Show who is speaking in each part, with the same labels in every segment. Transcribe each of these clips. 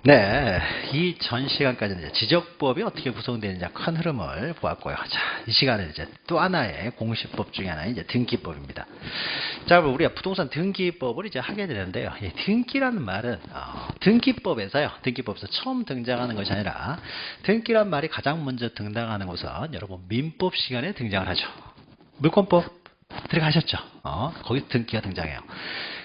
Speaker 1: 네, 이 전 시간까지는 이제 지적법이 어떻게 구성되느냐 큰 흐름을 보았고요. 자, 이 시간은 이제 또 하나의 공시법 중에 하나인 이제 등기법입니다. 자, 그럼 우리가 부동산 등기법을 이제 하게 되는데요. 이 등기라는 말은 등기법에서 처음 등장하는 것이 아니라 등기란 말이 가장 먼저 등장하는 것은 여러분 민법 시간에 등장을 하죠. 물권법 들어가셨죠? 거기 등기가 등장해요.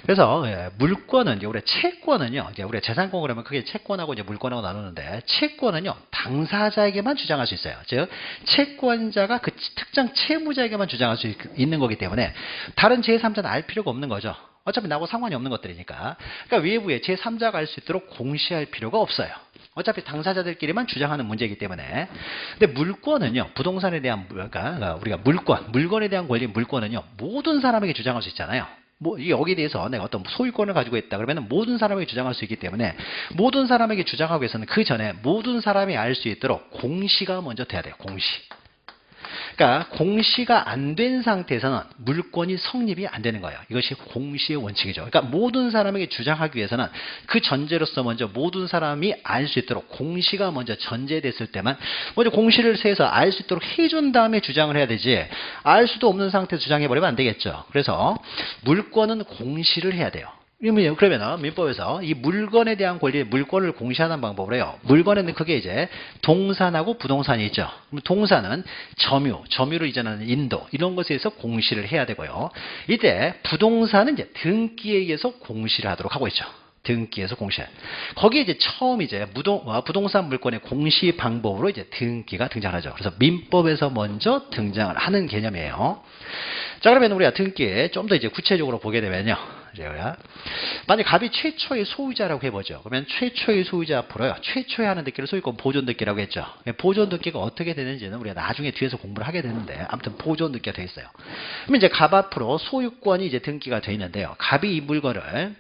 Speaker 1: 그래서 물권은 이제 우리 채권은요, 이제 우리가 재산권을 하면 크게 채권하고 이제 물권하고 나누는데 채권은요 당사자에게만 주장할 수 있어요. 즉 채권자가 그 특정 채무자에게만 주장할 수 있는 거기 때문에 다른 제3자는 알 필요가 없는 거죠. 어차피 나하고 상관이 없는 것들이니까. 그러니까 외부에 제3자가 알 수 있도록 공시할 필요가 없어요. 어차피 당사자들끼리만 주장하는 문제이기 때문에. 근데 물권은요, 부동산에 대한, 그러니까 우리가 물건에 대한 권리, 물권은요, 모든 사람에게 주장할 수 있잖아요. 여기에 대해서 내가 어떤 소유권을 가지고 있다 그러면 모든 사람에게 주장할 수 있기 때문에 모든 사람에게 주장하기 위해서는 그 전에 모든 사람이 알 수 있도록 공시가 먼저 돼야 돼요. 공시. 그러니까 공시가 안 된 상태에서는 물권이 성립이 안 되는 거예요. 이것이 공시의 원칙이죠. 그러니까 모든 사람에게 주장하기 위해서는 그 전제로서 먼저 모든 사람이 알 수 있도록 공시가 먼저 전제됐을 때만 먼저 공시를 세서 알 수 있도록 해준 다음에 주장을 해야 되지 알 수도 없는 상태에서 주장해버리면 안 되겠죠. 그래서 물권은 공시를 해야 돼요. 그러면 민법에서 이 물건에 대한 권리, 물권을 공시하는 방법을 해요. 물건에는 크게 이제 동산하고 부동산이 있죠. 그럼 동산은 점유를 이전하는 인도 이런 것에 의해서 공시를 해야 되고요. 이때 부동산은 이제 등기에 의해서 공시를 하도록 하고 있죠. 등기에서 공시. 거기에 이제 처음 이제 부동산 물권의 공시 방법으로 이제 등기가 등장하죠. 그래서 민법에서 먼저 등장을 하는 개념이에요. 자, 그러면 우리가 등기에 좀 더 이제 구체적으로 보게 되면요. 만약 갑이 최초의 소유자라고 해보죠. 그러면 최초의 소유자 앞으로요. 최초에 하는 등기를 소유권 보존 등기라고 했죠. 보존 등기가 어떻게 되는지는 우리가 나중에 뒤에서 공부를 하게 되는데 아무튼 보존 등기가 되어 있어요. 그러면 이제 갑 앞으로 소유권이 이제 등기가 되어 있는데요. 갑이 이 물건을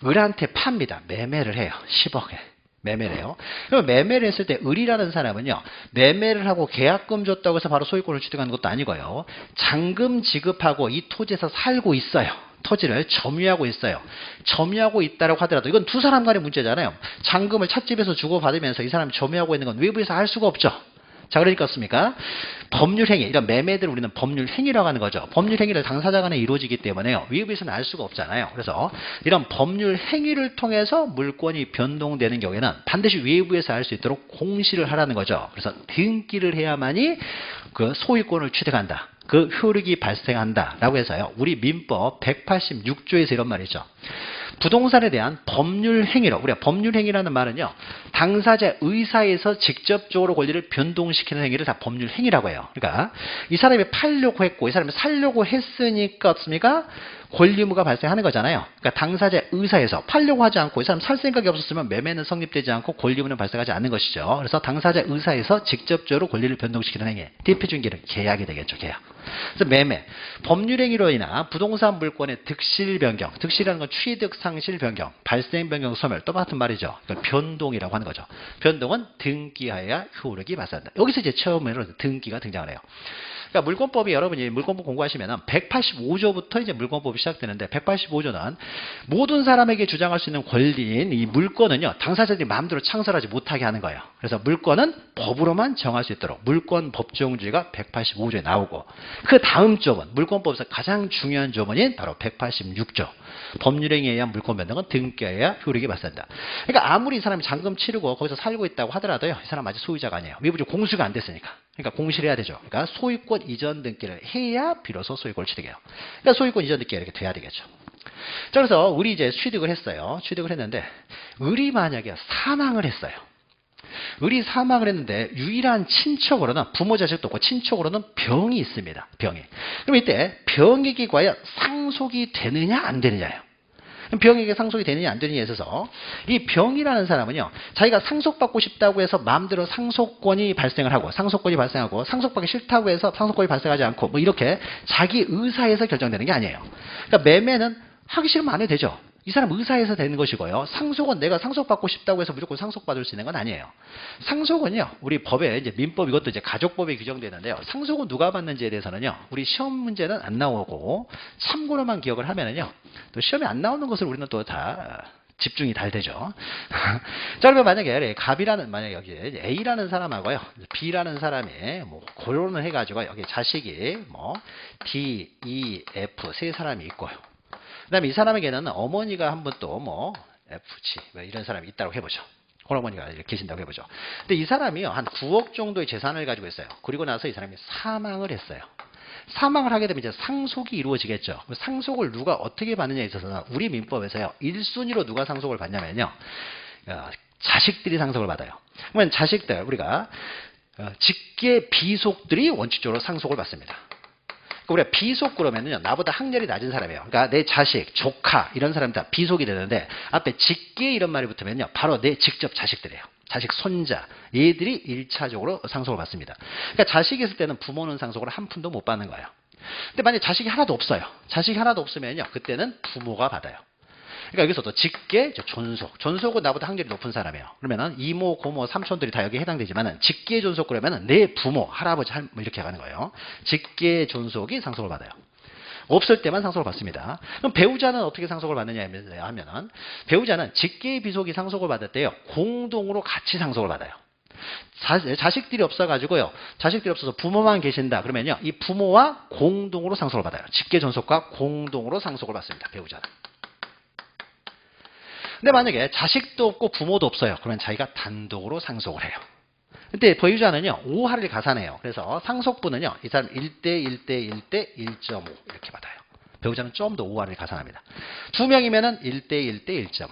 Speaker 1: 을한테 팝니다. 매매를 해요. 10억에. 매매를 해요. 그럼 매매를 했을 때 을이라는 사람은요. 매매를 하고 계약금 줬다고 해서 바로 소유권을 취득하는 것도 아니고요. 잔금 지급하고 이 토지에서 살고 있어요. 토지를 점유하고 있어요. 점유하고 있다고 하더라도 이건 두 사람 간의 문제잖아요. 잔금을 찻집에서 주고받으면서 이 사람이 점유하고 있는 건 외부에서 할 수가 없죠. 자, 그러니까 어떻습니까? 법률 행위, 이런 매매들을 우리는 법률 행위라고 하는 거죠. 법률 행위를 당사자 간에 이루어지기 때문에요. 외부에서는 알 수가 없잖아요. 그래서 이런 법률 행위를 통해서 물권이 변동되는 경우에는 반드시 외부에서 알 수 있도록 공시를 하라는 거죠. 그래서 등기를 해야만이 그 소유권을 취득한다. 그 효력이 발생한다라고 해서요. 우리 민법 186조에서 이런 말이죠. 부동산에 대한 법률 행위로, 우리가 법률 행위라는 말은요. 당사자 의사에서 직접적으로 권리를 변동시키는 행위를 다 법률 행위라고 해요. 그러니까 이 사람이 팔려고 했고 이 사람이 살려고 했으니까 어떻습니까? 권리 의무가 발생하는 거잖아요. 그러니까 당사자 의사에서 팔려고 하지 않고 이 사람 살 생각이 없었으면 매매는 성립되지 않고 권리 의무는 발생하지 않는 것이죠. 그래서 당사자 의사에서 직접적으로 권리를 변동시키는 행위, 대표적인 계약이 되겠죠. 계약. 그래서 매매, 법률 행위로 인한 부동산 물권의 득실 변경, 득실이라는 건 취득 상실 변경, 발생 변경 소멸, 똑같은 말이죠. 이걸 변동이라고 하는 거죠. 변동은 등기하여야 효력이 발생한다. 여기서 이제 처음으로 등기가 등장을 해요. 그러니까 물권법이 여러분이 물권법 공부하시면은 185조부터 이제 물권법이 시작되는데 185조는 모든 사람에게 주장할 수 있는 권리인 이 물권은요 당사자들이 마음대로 창설하지 못하게 하는 거예요. 그래서 물권은 법으로만 정할 수 있도록 물권 법정주의가 185조에 나오고 그 다음 조문 물권법에서 가장 중요한 조문인 바로 186조 법률행위에 의한 물권 변동은 등기해야 효력이 발생한다. 그러니까 아무리 이 사람이 잔금 치르고 거기서 살고 있다고 하더라도요 이 사람 아직 소유자가 아니에요. 외부적 공수가 안 됐으니까. 그러니까 공시를 해야 되죠. 그러니까 소유권 이전 등기를 해야 비로소 소유권을 취득해요. 그러니까 소유권 이전 등기가 이렇게 돼야 되겠죠. 자, 그래서 을이 이제 취득을 했어요. 취득을 했는데 을이 만약에 사망을 했어요. 을이 사망을 했는데 유일한 친척으로는 부모 자식도 없고 친척으로는 병이 있습니다. 병이. 그럼 이때 병에게 과연 상속이 되느냐 안 되느냐예요. 병에게 상속이 되느냐 안 되느냐에 있어서 이 병이라는 사람은요 자기가 상속받고 싶다고 해서 마음대로 상속권이 발생하고 상속받기 싫다고 해서 상속권이 발생하지 않고 뭐 이렇게 자기 의사에서 결정되는 게 아니에요. 그러니까 매매는 하기 싫으면 안 해도 되죠. 이 사람 의사에서 되는 것이고요. 상속은 내가 상속받고 싶다고 해서 무조건 상속받을 수 있는 건 아니에요. 상속은요, 우리 법에 이제 민법 이것도 이제 가족법에 규정되는데요. 상속은 누가 받는지에 대해서는요, 우리 시험 문제는 안 나오고 참고로만 기억을 하면은요, 또 시험에 안 나오는 것을 우리는 또 다 집중이 잘 되죠. 자, 그러면 만약에 만약에 여기 A라는 사람하고요, B라는 사람이 뭐 고론을 해가지고 여기 자식이 뭐 D, E, F 세 사람이 있고요. 그다음에 이 사람에게는 어머니가 한 분 또 뭐 F, G 뭐 이런 사람이 있다고 해보죠. 홀어머니가 계신다고 해보죠. 근데 이 사람이요 한 9억 정도의 재산을 가지고 있어요. 그리고 나서 이 사람이 사망을 했어요. 사망을 하게 되면 이제 상속이 이루어지겠죠. 상속을 누가 어떻게 받느냐에 있어서는 우리 민법에서요 1순위로 누가 상속을 받냐면요 자식들이 상속을 받아요. 그러면 자식들 우리가 직계 비속들이 원칙적으로 상속을 받습니다. 우리가 비속 그러면요 나보다 학년이 낮은 사람이에요. 그러니까 내 자식, 조카 이런 사람들 다 비속이 되는데 앞에 직계 이런 말이 붙으면요 바로 내 직접 자식들이에요. 자식, 손자 얘들이 1차적으로 상속을 받습니다. 그러니까 자식이 있을 때는 부모는 상속을 한 푼도 못 받는 거예요. 근데 만약에 자식이 하나도 없어요. 자식이 하나도 없으면요 그때는 부모가 받아요. 그러니까 여기서도 직계, 존속은 나보다 학년이 높은 사람이에요. 그러면은 이모, 고모, 삼촌들이 다 여기에 해당되지만은 직계 존속 그러면은 내 부모, 할아버지, 할머니 이렇게 가는 거예요. 직계 존속이 상속을 받아요. 없을 때만 상속을 받습니다. 그럼 배우자는 어떻게 상속을 받느냐 하면은 배우자는 직계 비속이 상속을 받을 때요 공동으로 같이 상속을 받아요. 자식들이 없어가지고요. 자식들이 없어서 부모만 계신다. 그러면요 이 부모와 공동으로 상속을 받아요. 직계 존속과 공동으로 상속을 받습니다. 배우자는. 근데 만약에 자식도 없고 부모도 없어요. 그러면 자기가 단독으로 상속을 해요. 근데 배우자는요 5할을 가산해요. 그래서 상속분은요 이 사람 1대 1대 1대 1.5 이렇게 받아요. 배우자는 좀 더 5할을 가산합니다. 2명이면은 1대 1대 1.5.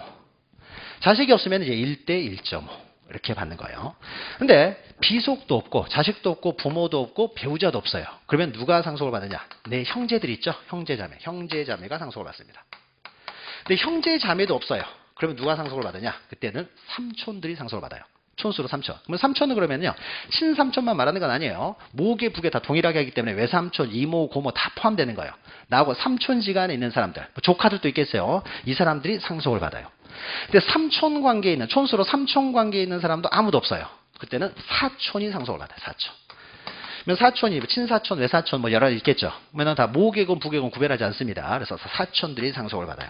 Speaker 1: 자식이 없으면 이제 1대 1.5 이렇게 받는 거예요. 근데 비속도 없고 자식도 없고 부모도 없고 배우자도 없어요. 그러면 누가 상속을 받느냐? 내 형제들이 있죠. 형제자매가 상속을 받습니다. 근데 형제자매도 없어요. 그러면 누가 상속을 받느냐? 그때는 삼촌들이 상속을 받아요. 촌수로 삼촌. 그러면 삼촌은 그러면요 친삼촌만 말하는 건 아니에요. 모계 부계 다 동일하게 하기 때문에 외삼촌, 이모, 고모 다 포함되는 거예요. 나하고 삼촌지간에 있는 사람들, 뭐 조카들도 있겠어요. 이 사람들이 상속을 받아요. 근데 삼촌 관계에 있는 촌수로 삼촌 관계에 있는 사람도 아무도 없어요. 그때는 사촌이 상속을 받아요. 사촌. 그러면 사촌이 친사촌, 외사촌 뭐 여러 가지 있겠죠. 그러면 다 모계군, 부계군 구별하지 않습니다. 그래서 사촌들이 상속을 받아요.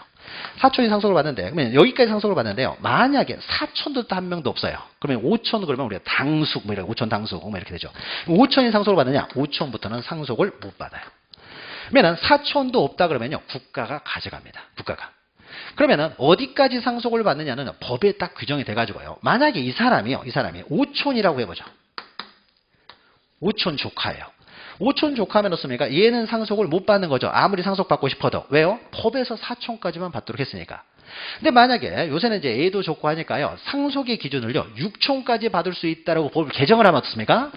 Speaker 1: 사촌이 상속을 받는데 그러면 여기까지 상속을 받는데요. 만약에 사촌도 한 명도 없어요. 그러면 오촌 그러면 우리가 당숙 뭐 이렇게 오촌 당숙 뭐 이렇게 되죠. 오촌이 상속을 받느냐? 오촌부터는 상속을 못 받아요. 그러면 사촌도 없다 그러면요 국가가 가져갑니다. 국가가. 그러면은 어디까지 상속을 받느냐는 법에 딱 규정이 돼가지고요. 만약에 이 사람이 오촌이라고 해보죠. 오촌 조카예요. 오촌 조카면 어떻습니까? 얘는 상속을 못 받는 거죠. 아무리 상속받고 싶어도. 왜요? 법에서 사촌까지만 받도록 했으니까. 근데 만약에 요새는 이제 애도 좋고 하니까요. 상속의 기준을요. 6촌까지 받을 수 있다라고 법을 개정을 하면 어떻습니까?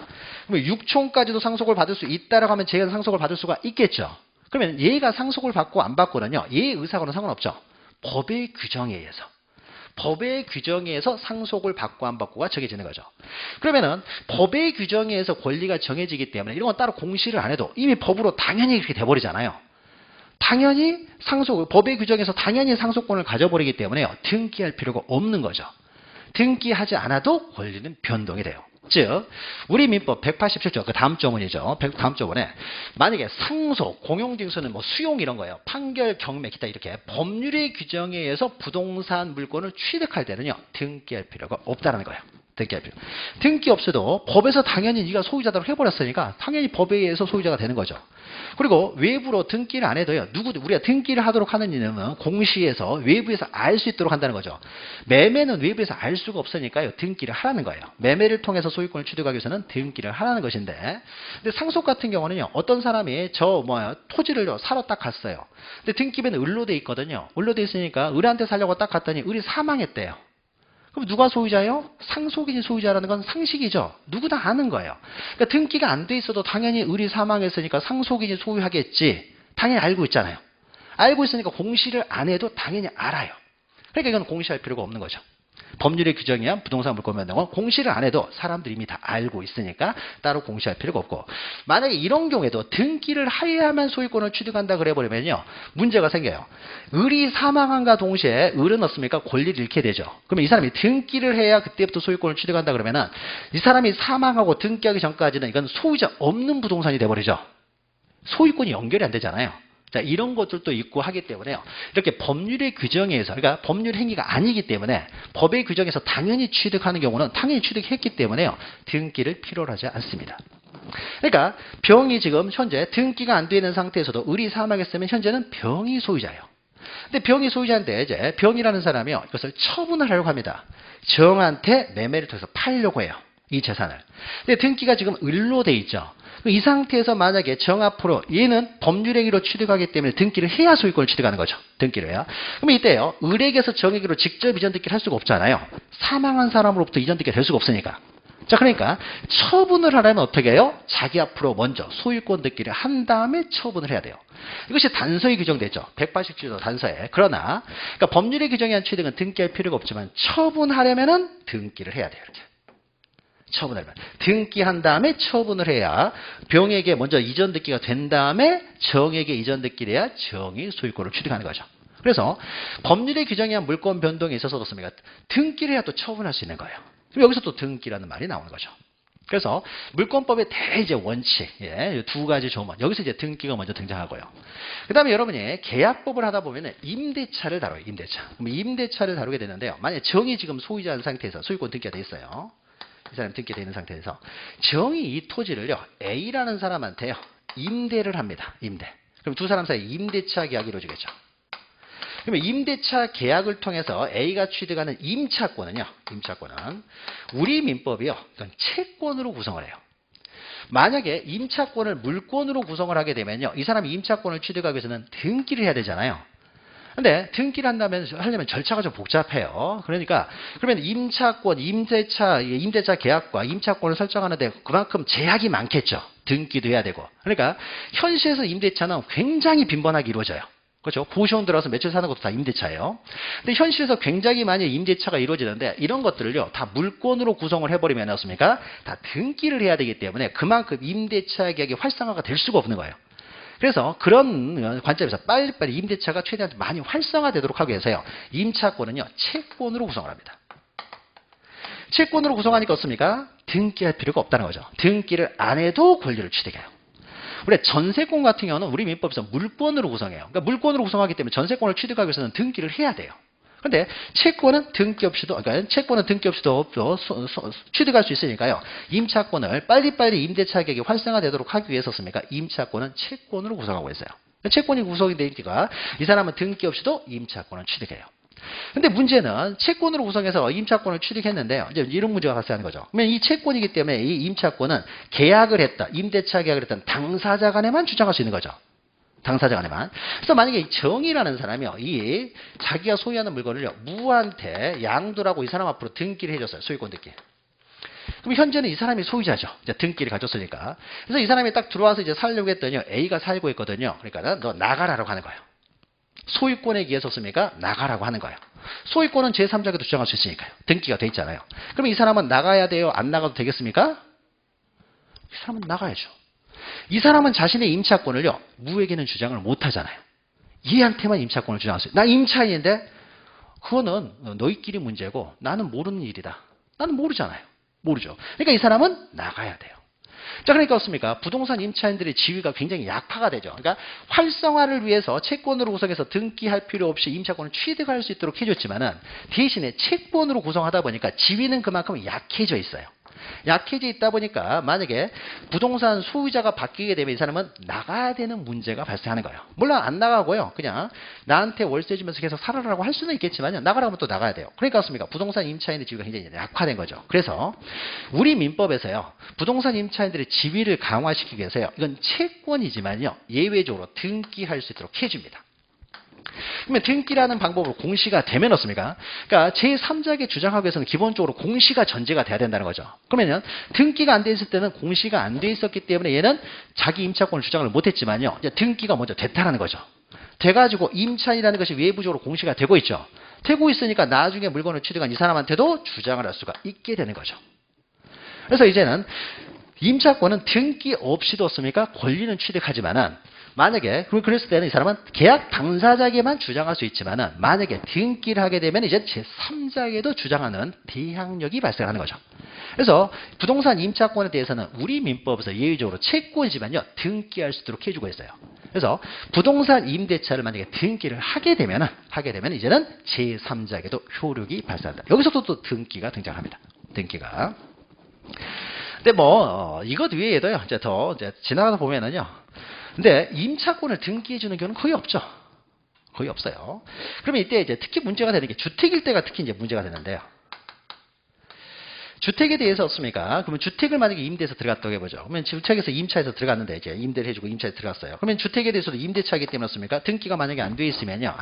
Speaker 1: 그러면 6촌까지도 상속을 받을 수 있다라고 하면 제가 상속을 받을 수가 있겠죠. 그러면 얘가 상속을 받고 안 받고는요. 얘의 의사하고는 상관없죠. 법의 규정에 의해서. 법의 규정에 의해서 상속을 받고 안 받고가 정해지는 거죠. 그러면은 법의 규정에 의해서 권리가 정해지기 때문에 이런 건 따로 공시를 안 해도 이미 법으로 당연히 이렇게 돼버리잖아요. 당연히 법의 규정에서 당연히 상속권을 가져버리기 때문에 등기할 필요가 없는 거죠. 등기하지 않아도 권리는 변동이 돼요. 즉 우리 민법 187조 그 다음 조문이죠. 다음 조문에 만약에 상속, 공용징수는 뭐 수용 이런 거예요. 판결, 경매, 기타 이렇게 법률의 규정에 의해서 부동산 물건을 취득할 때는요. 등기할 필요가 없다는 거예요. 등기할 필요. 등기 없어도 법에서 당연히 네가 소유자다고 해버렸으니까 당연히 법에 의해서 소유자가 되는 거죠. 그리고 외부로 등기를 안 해도요. 우리가 등기를 하도록 하는 이유는 공시에서 외부에서 알 수 있도록 한다는 거죠. 매매는 외부에서 알 수가 없으니까요. 등기를 하라는 거예요. 매매를 통해서 소유권을 취득하기 위해서는 등기를 하라는 것인데 근데 상속 같은 경우는요. 어떤 사람이 토지를 사러 딱 갔어요. 근데 등기부에는 을로 돼 있거든요. 을로 돼 있으니까 을한테 살려고 딱 갔더니 을이 사망했대요. 그럼 누가 소유자예요? 상속인이 소유자라는 건 상식이죠. 누구나 아는 거예요. 그러니까 등기가 안 돼 있어도 당연히 을이 사망했으니까 상속인이 소유하겠지. 당연히 알고 있잖아요. 알고 있으니까 공시를 안 해도 당연히 알아요. 그러니까 이건 공시할 필요가 없는 거죠. 법률의 규정이야 부동산 물권 변동은 공시를 안 해도 사람들이 이미 다 알고 있으니까 따로 공시할 필요가 없고 만약에 이런 경우에도 등기를 해야만 소유권을 취득한다 그래버리면요 문제가 생겨요. 을이 사망한과 동시에 을은 어떻습니까? 권리를 잃게 되죠. 그러면 이 사람이 등기를 해야 그때부터 소유권을 취득한다 그러면은 이 사람이 사망하고 등기하기 전까지는 이건 소유자 없는 부동산이 돼버리죠. 소유권이 연결이 안 되잖아요. 자, 이런 것들도 있고 하기 때문에요. 이렇게 법률의 규정에 의해서, 그러니까 법률 행위가 아니기 때문에 법의 규정에서 당연히 취득하는 경우는 당연히 취득했기 때문에요. 등기를 필요로 하지 않습니다. 그러니까 병이 지금 현재 등기가 안 되는 상태에서도 을이 사망했으면 현재는 병이 소유자예요. 근데 병이 소유자인데 이제 병이라는 사람이요. 이것을 처분을 하려고 합니다. 정한테 매매를 통해서 팔려고 해요. 이 재산을. 근데 등기가 지금 을로 돼 있죠. 이 상태에서 만약에 정 앞으로 얘는 법률행위로 취득하기 때문에 등기를 해야 소유권을 취득하는 거죠. 등기를 해야. 그럼 이때요. 을에게서 정에게로 직접 이전 등기를 할 수가 없잖아요. 사망한 사람으로부터 이전 등기가 될 수가 없으니까. 자, 그러니까 처분을 하려면 어떻게 해요? 자기 앞으로 먼저 소유권 등기를 한 다음에 처분을 해야 돼요. 이것이 단서에 규정되죠. 180주도 단서에. 그러나 그러니까 법률의 규정에 의한 취득은 등기할 필요가 없지만 처분하려면은 등기를 해야 돼요. 이렇게. 처분하려면 등기한 다음에 처분을 해야 병에게 먼저 이전 등기가 된 다음에 정에게 이전 등기를 해야 정이 소유권을 취득하는 거죠. 그래서 법률의 규정에 의한 물권 변동에 있어서 그렇습니까? 등기를 해야 또 처분할 수 있는 거예요. 그럼 여기서 또 등기라는 말이 나오는 거죠. 그래서 물권법의 대이제 원칙, 두 가지 조문. 여기서 이제 등기가 먼저 등장하고요. 그 다음에 여러분이 계약법을 하다 보면 임대차를 다뤄요. 임대차. 그럼 임대차를 다루게 되는데요. 만약에 정이 지금 소유자인 상태에서 소유권 등기가 돼 있어요. 이 사람 등기되어 있는 상태에서 정이 이 토지를요. A라는 사람한테요. 임대를 합니다. 임대. 그럼 두 사람 사이 임대차 계약이 이루어지겠죠. 그러면 임대차 계약을 통해서 A가 취득하는 임차권은요. 임차권은 우리 민법이요. 이건 채권으로 구성을 해요. 만약에 임차권을 물권으로 구성을 하게 되면요. 이 사람이 임차권을 취득하기 위해서는 등기를 해야 되잖아요. 근데 등기를 하려면 절차가 좀 복잡해요. 그러니까 그러면 임차권, 임대차 계약과 임차권을 설정하는데 그만큼 제약이 많겠죠. 등기도 해야 되고. 그러니까 현실에서 임대차는 굉장히 빈번하게 이루어져요. 그렇죠? 고시원 들어와서 며칠 사는 것도 다 임대차예요. 근데 현실에서 굉장히 많이 임대차가 이루어지는데 이런 것들을요. 다 물권으로 구성을 해버리면 어떻습니까? 다 등기를 해야 되기 때문에 그만큼 임대차 계약이 활성화가 될 수가 없는 거예요. 그래서 그런 관점에서 빨리빨리 임대차가 최대한 많이 활성화되도록 하기 위해서요. 임차권은요. 채권으로 구성을 합니다. 채권으로 구성하니까 어떻습니까? 등기할 필요가 없다는 거죠. 등기를 안 해도 권리를 취득해요. 우리 전세권 같은 경우는 우리 민법에서 물권으로 구성해요. 그러니까 물권으로 구성하기 때문에 전세권을 취득하기 위해서는 등기를 해야 돼요. 근데 채권은 등기 없이도, 그러니까 채권은 등기 없이도 취득할 수 있으니까요. 임차권을 빨리빨리 임대차 계약이 활성화되도록 하기 위해서였습니까? 임차권은 채권으로 구성하고 있어요. 채권이 구성이 되니까 이 사람은 등기 없이도 임차권을 취득해요. 근데 문제는 채권으로 구성해서 임차권을 취득했는데요. 이제 이런 문제가 발생하는 거죠. 그러면 이 채권이기 때문에 이 임차권은 계약을 했다, 임대차 계약을 했던 당사자 간에만 주장할 수 있는 거죠. 당사자 간에만. 그래서 만약에 정이라는 사람이요, 이 자기가 소유하는 물건을요, 무한테 양도라고 이 사람 앞으로 등기를 해줬어요. 소유권 등기. 그럼 현재는 이 사람이 소유자죠. 이제 등기를 가졌으니까. 그래서 이 사람이 딱 들어와서 이제 살려고 했더니 A가 살고 있거든요. 그러니까 너 나가라고 하는 거예요. 소유권에 의해서습니까? 나가라고 하는 거예요. 소유권은 제3자에게도 주장할 수 있으니까요. 등기가 돼 있잖아요. 그럼 이 사람은 나가야 돼요? 안 나가도 되겠습니까? 이 사람은 나가야죠. 이 사람은 자신의 임차권을요. 무에게는 주장을 못 하잖아요. 얘한테만 임차권을 주장할 수 있어요. 나 임차인인데 그거는 너희끼리 문제고 나는 모르는 일이다. 나는 모르잖아요. 모르죠. 그러니까 이 사람은 나가야 돼요. 자, 그러니까 어떻습니까? 부동산 임차인들의 지위가 굉장히 약화가 되죠. 그러니까 활성화를 위해서 채권으로 구성해서 등기할 필요 없이 임차권을 취득할 수 있도록 해줬지만은 대신에 채권으로 구성하다 보니까 지위는 그만큼 약해져 있어요. 약해져 있다 보니까 만약에 부동산 소유자가 바뀌게 되면 이 사람은 나가야 되는 문제가 발생하는 거예요. 물론 안 나가고요. 그냥 나한테 월세 주면서 계속 살아라고 할 수는 있겠지만요. 나가라고 하면 또 나가야 돼요. 그러니까 어떻습니까? 부동산 임차인의 지위가 굉장히 약화된 거죠. 그래서 우리 민법에서요. 부동산 임차인들의 지위를 강화시키기 위해서요. 이건 채권이지만요. 예외적으로 등기할 수 있도록 해줍니다. 그러면 등기라는 방법으로 공시가 되면 어떻습니까? 그러니까 제3자에게 주장하기 위해서는 기본적으로 공시가 전제가 돼야 된다는 거죠. 그러면 등기가 안 돼 있을 때는 공시가 안 돼 있었기 때문에 얘는 자기 임차권을 주장을 못했지만요. 이제 등기가 먼저 됐다는 거죠. 돼가지고 임차인이라는 것이 외부적으로 공시가 되고 있죠. 되고 있으니까 나중에 물건을 취득한 이 사람한테도 주장을 할 수가 있게 되는 거죠. 그래서 이제는 임차권은 등기 없이도 없습니까? 권리는 취득하지만은 만약에 그랬을 때는 이 사람은 계약 당사자에게만 주장할 수 있지만은 만약에 등기를 하게 되면 이제 제3자에게도 주장하는 대항력이 발생하는 거죠. 그래서 부동산 임차권에 대해서는 우리 민법에서 예외적으로 채권이지만요 등기할 수 있도록 해주고 있어요. 그래서 부동산 임대차를 만약에 등기를 하게 되면 이제는 제3자에게도 효력이 발생한다. 여기서도 또 등기가 등장합니다. 등기가. 근데 뭐 이것 외에도요 이제 더 이제 지나가다 보면은요. 근데 임차권을 등기해 주는 경우는 거의 없죠. 거의 없어요. 그러면 이때 이제 특히 문제가 되는 게 주택일 때가 특히 이제 문제가 되는데요. 주택에 대해서 없습니까? 그러면 주택을 만약에 임대해서 들어갔다고 해보죠. 그러면 주택에서 임차해서 들어갔는데 이제 임대를 해주고 임차에 들어갔어요. 그러면 주택에 대해서도 임대차이기 때문에 없습니까? 등기가 만약에 안 돼 있으면요.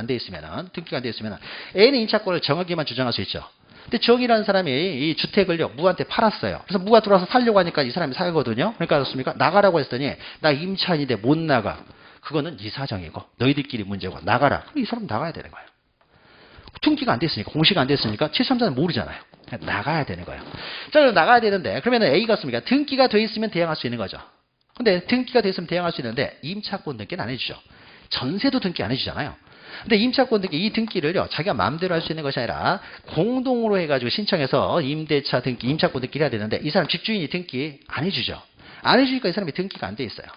Speaker 1: 등기가 안 돼 있으면 A는 임차권을 정하게만 주장할 수 있죠. 근데 정이라는 사람이 이 주택을요, 무한테 팔았어요. 그래서 무가 들어와서 살려고 하니까 이 사람이 살거든요. 그러니까 그렇습니까? 나가라고 했더니 나 임차인인데 못 나가. 그거는 네 사정이고 너희들끼리 문제고 나가라. 그럼 이 사람 나가야 되는 거예요. 등기가 안 됐으니까, 공시가 안 됐으니까 제3자는 모르잖아요. 나가야 되는 거예요. 자, 그럼 나가야 되는데 그러면 A가 없습니까? 등기가 돼 있으면 대항할 수 있는 거죠. 근데 등기가 돼 있으면 대항할 수 있는데 임차권 등기는 안 해주죠. 전세도 등기 안 해주잖아요. 근데 임차권 등기, 이 등기를요, 자기가 마음대로 할 수 있는 것이 아니라 공동으로 해가지고 신청해서 임대차 등기, 임차권 등기를 해야 되는데 이 사람 집주인이 등기 안 해주죠. 안 해주니까 이 사람이 등기가 안 돼 있어요.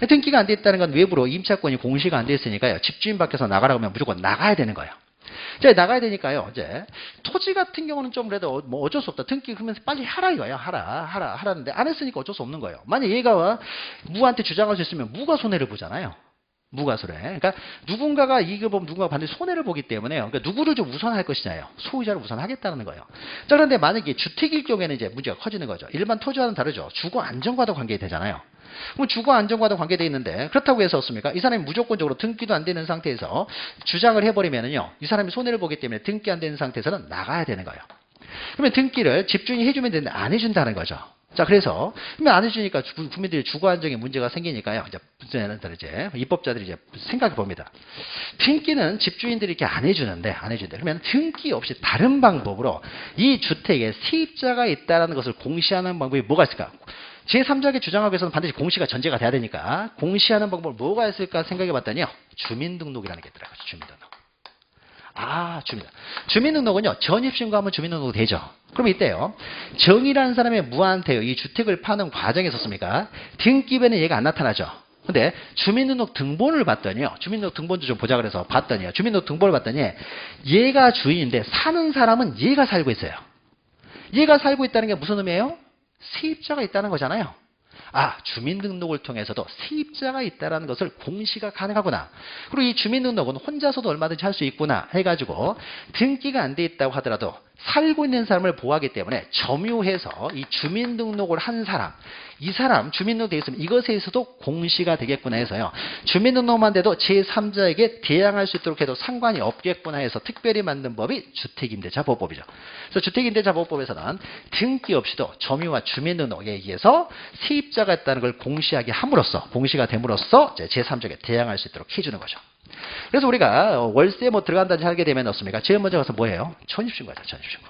Speaker 1: 등기가 안 돼 있다는 건 외부로 임차권이 공시가 안 돼 있으니까요. 집주인 밖에서 나가라고 하면 무조건 나가야 되는 거예요. 자, 나가야 되니까요. 이제 토지 같은 경우는 좀 그래도 뭐 어쩔 수 없다. 등기 그러면 빨리 하라 이거예요. 하라는데 안 했으니까 어쩔 수 없는 거예요. 만약 얘가 무한테 주장할 수 있으면 무가 손해를 보잖아요. 무가 손해. 그러니까 누군가가 이익을 보면 누군가가 반드시 손해를 보기 때문에요. 그러니까 누구를 좀 우선할 것이냐요. 소유자를 우선하겠다는 거예요. 자, 그런데 만약에 주택일 경우에는 이제 문제가 커지는 거죠. 일반 토지와는 다르죠. 주거 안정과도 관계되잖아요. 그럼 주거 안정과도 관계되어 있는데 그렇다고 해서 없습니까? 이 사람이 무조건적으로 등기도 안 되는 상태에서 주장을 해버리면은요, 이 사람이 손해를 보기 때문에 등기 안 되는 상태에서는 나가야 되는 거예요. 그러면 등기를 집주인이 해주면 되는데 안 해준다는 거죠. 자, 그래서 그러면 안 해주니까 국민들이 주거 안정에 문제가 생기니까요. 이제 입법자들이 이제 생각해 봅니다. 등기는 집주인들이 이렇게 안 해주는데 그러면 등기 없이 다른 방법으로 이 주택에 세입자가 있다는 것을 공시하는 방법이 뭐가 있을까? 제3자에게 주장하기 위해서는 반드시 공시가 전제가 돼야 되니까 공시하는 방법 뭐가 있을까 생각해 봤더니요. 주민등록이라는 게 있더라고요. 주민등록. 주민등록은요. 전입신고하면 주민등록 되죠. 그럼 이때요. 정이라는 사람의 무한테요. 이 주택을 파는 과정에 있었습니까? 등기부에는 얘가 안 나타나죠. 근데 주민등록 등본을 봤더니요. 주민등록 등본도 좀 보자 그래서 봤더니요. 주민등록 등본을 봤더니 얘가 주인인데 사는 사람은 얘가 살고 있어요. 얘가 살고 있다는 게 무슨 의미예요? 세입자가 있다는 거잖아요. 주민등록을 통해서도 세입자가 있다는 것을 공시가 가능하구나. 그리고 이 주민등록은 혼자서도 얼마든지 할 수 있구나 해가지고 등기가 안 돼 있다고 하더라도 살고 있는 사람을 보호하기 때문에 점유해서 이 주민등록을 한 사람, 이 사람 주민등록 돼 있으면 이것에 있어도 공시가 되겠구나 해서요. 주민등록만 돼도 제3자에게 대항할 수 있도록 해도 상관이 없겠구나 해서 특별히 만든 법이 주택임대차보호법이죠. 그래서 주택임대차보호법에서는 등기 없이도 점유와 주민등록에 의해서 세입자가 있다는 걸 공시하게 함으로써, 공시가 됨으로써 제3자에게 대항할 수 있도록 해주는 거죠. 그래서 우리가 월세 들어간다든지 하게 되면 어떻습니까? 제일 먼저 가서 뭐예요? 전입신고하죠. 전입신고.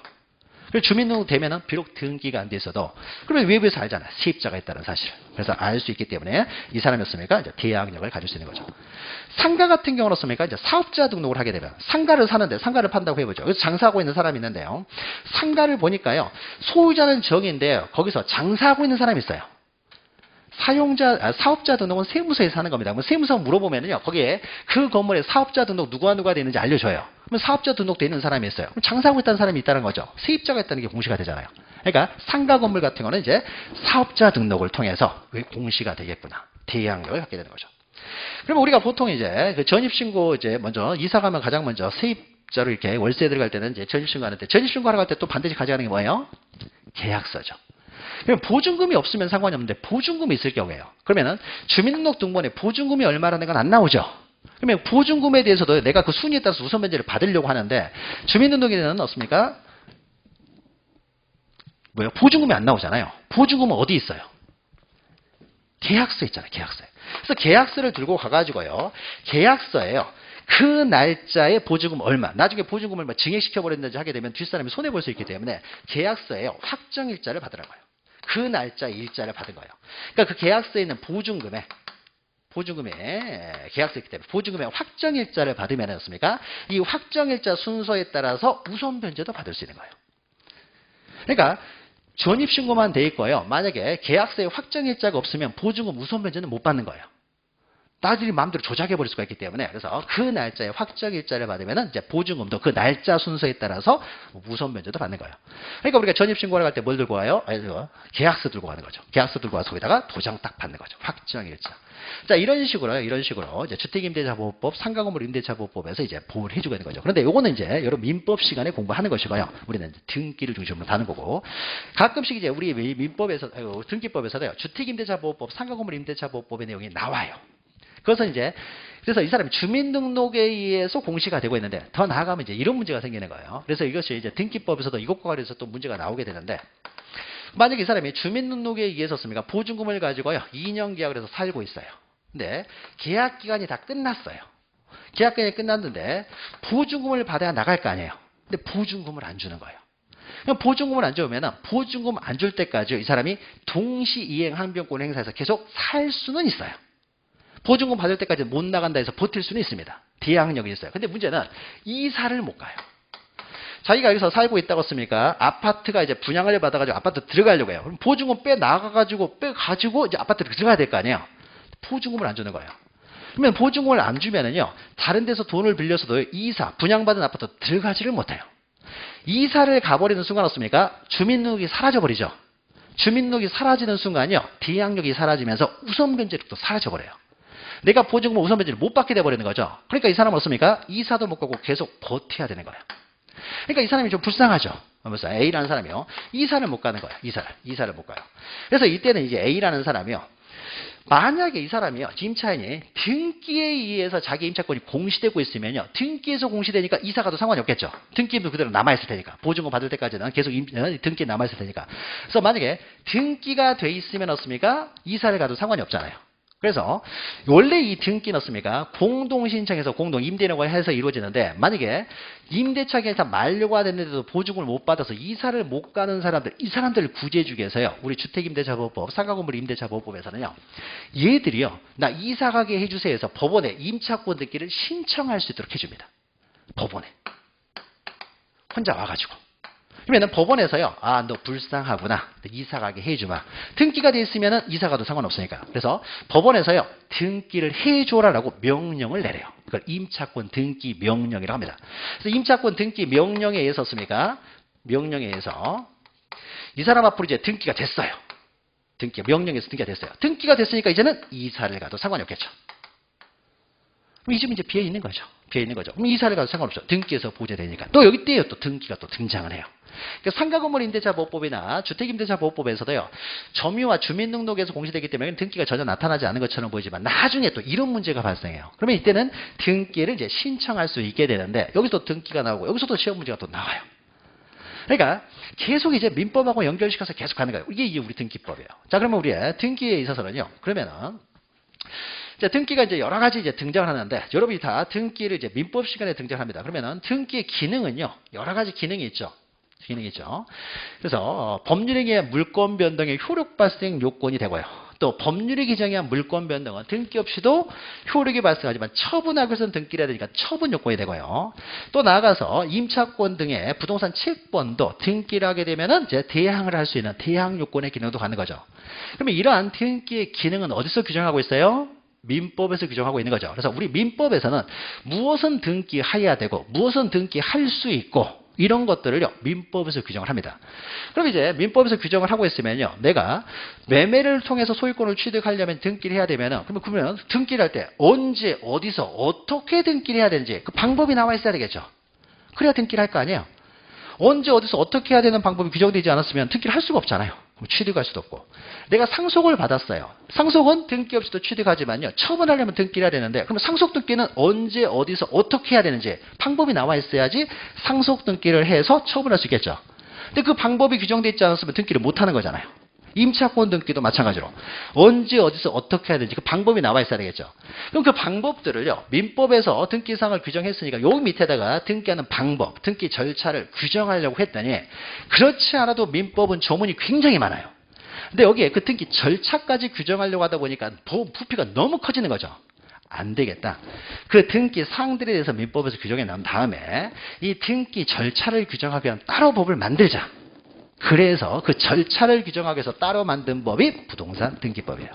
Speaker 1: 그리고 주민등록 되면은 비록 등기가 안 돼 있어도 그러면 외부에서 알잖아요. 세입자가 있다는 사실을. 그래서 알 수 있기 때문에 이 사람이었습니까? 이제 대항력을 가질 수 있는 거죠. 상가 같은 경우는 어떻습니까? 이제 사업자 등록을 하게 되면 상가를 사는데 상가를 판다고 해보죠. 그래서 장사하고 있는 사람이 있는데요. 상가를 보니까요. 소유자는 정인데요. 거기서 장사하고 있는 사람이 있어요. 사업자 등록은 세무서에서 하는 겁니다. 그럼 세무서 물어보면요. 거기에 그 건물에 사업자 등록 누가 되는지 알려줘요. 그럼 사업자 등록돼 있는 사람이 있어요. 그럼 장사하고 있다는 사람이 있다는 거죠. 세입자가 있다는 게 공시가 되잖아요. 그러니까 상가 건물 같은 경우는 이제 사업자 등록을 통해서 공시가 되겠구나. 대항력을 갖게 되는 거죠. 그럼 우리가 보통 이제 그 전입신고 이제 먼저 이사 가면 가장 먼저 세입자로 이렇게 월세 들어갈 때는 이제 전입신고 하는데 전입신고 하러 갈 때 또 반드시 가져가는 게 뭐예요? 계약서죠. 그럼 보증금이 없으면 상관이 없는데 보증금이 있을 경우에요. 그러면은 주민등록 등본에 보증금이 얼마라는 건 안 나오죠. 그러면 보증금에 대해서도 내가 그 순위에 따라서 우선 변제를 받으려고 하는데 주민등록에는 없습니까? 보증금이 안 나오잖아요. 보증금은 어디 있어요? 계약서에 있잖아요. 계약서에. 그래서 계약서를 들고 가가지고요. 계약서에요. 그 날짜에 보증금 얼마, 나중에 보증금을 증액시켜버렸는지 하게 되면 뒷사람이 손해볼 수 있기 때문에 계약서에 확정일자를 받으라고요. 그 날짜 일자를 받은 거예요. 그러니까 그 계약서에 있는 보증금에 계약서 있기 때문에 보증금의 확정일자를 받으면 어떻습니까? 이 확정일자 순서에 따라서 우선 변제도 받을 수 있는 거예요. 그러니까 전입신고만 돼 있고요. 만약에 계약서에 확정일자가 없으면 보증금 우선 변제는 못 받는 거예요. 나중에 마음대로 조작해버릴 수가 있기 때문에. 그래서 그 날짜에 확정일자를 받으면 이제 보증금도 그 날짜 순서에 따라서 우선 변제도 받는 거예요. 그러니까 우리가 전입신고를 할 때 뭘 들고 와요? 계약서 들고 가는 거죠. 계약서 들고 와서 거기다가 도장 딱 받는 거죠. 확정일자. 자, 이런 식으로 이제 주택임대차보호법, 상가건물 임대차보호법에서 이제 보호를 해주고 있는 거죠. 그런데 요거는 이제 여러분 민법 시간에 공부하는 것이고요. 우리는 이제 등기를 중심으로 다는 거고, 가끔씩 이제 우리 민법에서, 등기법에서도요, 주택임대차보호법, 상가건물 임대차보호법의 내용이 나와요. 그래서 이 사람이 주민등록에 의해서 공시가 되고 있는데, 더 나아가면 이제 이런 문제가 생기는 거예요. 그래서 이것이 이제 등기법에서도 이것과 관련해서 또 문제가 나오게 되는데, 만약에 이 사람이 주민등록에 의해서 씁니까? 보증금을 가지고요, 2년 계약을 해서 살고 있어요. 근데 계약 기간이 다 끝났어요. 계약 기간이 끝났는데 보증금을 받아야 나갈 거 아니에요. 근데 보증금을 안 주는 거예요. 그럼 보증금을 안 주면 보증금 안 줄 때까지 이 사람이 동시 이행 항변권 행사해서 계속 살 수는 있어요. 보증금 받을 때까지 못 나간다 해서 버틸 수는 있습니다. 대항력이 있어요. 근데 문제는 이사를 못 가요. 자기가 여기서 살고 있다고 했습니까? 아파트가 이제 분양을 받아가지고 아파트 들어가려고 해요. 그럼 보증금 빼가지고 이제 아파트로 들어가야 될 거 아니에요. 보증금을 안 주는 거예요. 그러면 보증금을 안 주면은요, 다른 데서 돈을 빌려서도 분양받은 아파트 들어가지를 못해요. 이사를 가버리는 순간 어떻습니까? 주민등록이 사라져버리죠. 주민등록이 사라지는 순간요, 대항력이 사라지면서 우선변제력도 사라져버려요. 내가 보증금 우선 변제를 못 받게 돼버리는 거죠. 그러니까 이 사람은 어떻습니까? 이사도 못 가고 계속 버텨야 되는 거예요. 그러니까 이 사람이 좀 불쌍하죠. 그래서 A라는 사람이요, 이사를 못 가는 거예요. 이사를 못 가요. 그래서 이때는 이제 A라는 사람이요, 만약에 이 사람이요, 임차인이 등기에 의해서 자기 임차권이 공시되고 있으면요, 등기에서 공시되니까 이사 가도 상관이 없겠죠. 등기도 그대로 남아있을 테니까. 보증금 받을 때까지는 계속 등기에 남아있을 테니까. 그래서 만약에 등기가 돼 있으면 어떻습니까? 이사를 가도 상관이 없잖아요. 그래서 원래 이 등기는 어떻습니까? 공동신청해서 공동임대인허가 해서 이루어지는데, 만약에 임대차 기간이 다 만료가 됐는데도 보증금을 못 받아서 이사를 못 가는 사람들, 이 사람들을 구제해주기 위해서요, 우리 주택임대차보호법, 상가건물 임대차보호법에서는요, 얘들이요, 나 이사 가게 해주세요 해서 법원에 임차권 등기를 신청할 수 있도록 해줍니다. 법원에 혼자 와가지고. 그러면 법원에서요, 너 불쌍하구나, 이사 가게 해주마. 등기가 돼 있으면 이사 가도 상관없으니까. 그래서 법원에서요, 등기를 해줘라라고 명령을 내려요. 그걸 임차권 등기 명령이라고 합니다. 그래서 임차권 등기 명령에 의해서 씁니까? 명령에 의해서 이 사람 앞으로 이제 등기가 됐어요. 명령에서 등기가 됐어요. 등기가 됐으니까 이제는 이사를 가도 상관이 없겠죠. 그럼 이 집은 이제 비어 있는 거죠. 그럼 이사를 가도 상관없죠. 등기에서 보제되니까. 또 여기 때에 또 등기가 또 등장을 해요. 그러니까 상가건물 임대차보호법이나 주택임대차보호법에서도요, 점유와 주민등록에서 공시되기 때문에 등기가 전혀 나타나지 않은 것처럼 보이지만 나중에 또 이런 문제가 발생해요. 그러면 이때는 등기를 이제 신청할 수 있게 되는데, 여기서 등기가 나오고 여기서도 시험 문제가 또 나와요. 그러니까 계속 이제 민법하고 연결시켜서 계속 가는 거예요. 이게 우리 등기법이에요. 자, 그러면 우리의 등기에 있어서는요, 그러면은 자, 등기가 이제 여러 가지 이제 등장을 하는데, 여러분이 다 등기를 이제 민법 시간에 등장합니다. 그러면은 등기의 기능은요, 여러 가지 기능이 있죠. 그래서 법률에 의한 물권 변동의 효력 발생 요건이 되고요. 또 법률이 규정한 물권 변동은 등기 없이도 효력이 발생하지만 처분하기 위해서는 등기를 해야 되니까 처분 요건이 되고요. 또 나아가서 임차권 등의 부동산 채권도 등기를 하게 되면은 이제 대항을 할 수 있는 대항 요건의 기능도 갖는 거죠. 그러면 이러한 등기의 기능은 어디서 규정하고 있어요? 민법에서 규정하고 있는 거죠. 그래서 우리 민법에서는 무엇은 등기해야 되고 무엇은 등기할 수 있고 이런 것들을요, 민법에서 규정을 합니다. 그럼 이제 민법에서 규정을 하고 있으면요, 내가 매매를 통해서 소유권을 취득하려면 등기를 해야 되면은, 그러면 등기를 할 때 언제, 어디서, 어떻게 등기를 해야 되는지 그 방법이 나와 있어야 되겠죠. 그래야 등기를 할 거 아니에요. 언제, 어디서, 어떻게 해야 되는 방법이 규정되지 않았으면 등기를 할 수가 없잖아요. 취득할 수도 없고. 내가 상속을 받았어요. 상속은 등기 없이도 취득하지만요, 처분하려면 등기를 해야 되는데, 그럼 상속 등기는 언제, 어디서, 어떻게 해야 되는지 방법이 나와 있어야지 상속 등기를 해서 처분할 수 있겠죠. 근데 그 방법이 규정되어 있지 않았으면 등기를 못 하는 거잖아요. 임차권 등기도 마찬가지로 언제, 어디서, 어떻게 해야 되는지 그 방법이 나와 있어야 되겠죠. 그럼 그 방법들을요, 민법에서 등기사항을 규정했으니까 여기 밑에다가 등기하는 방법, 등기 절차를 규정하려고 했더니, 그렇지 않아도 민법은 조문이 굉장히 많아요. 근데 여기에 그 등기 절차까지 규정하려고 하다 보니까 부피가 너무 커지는 거죠. 안 되겠다. 그 등기 사항들에 대해서 민법에서 규정해 놓은 다음에 이 등기 절차를 규정하기 위한 따로 법을 만들자. 그래서 그 절차를 규정하기 위해서 따로 만든 법이 부동산 등기법이에요.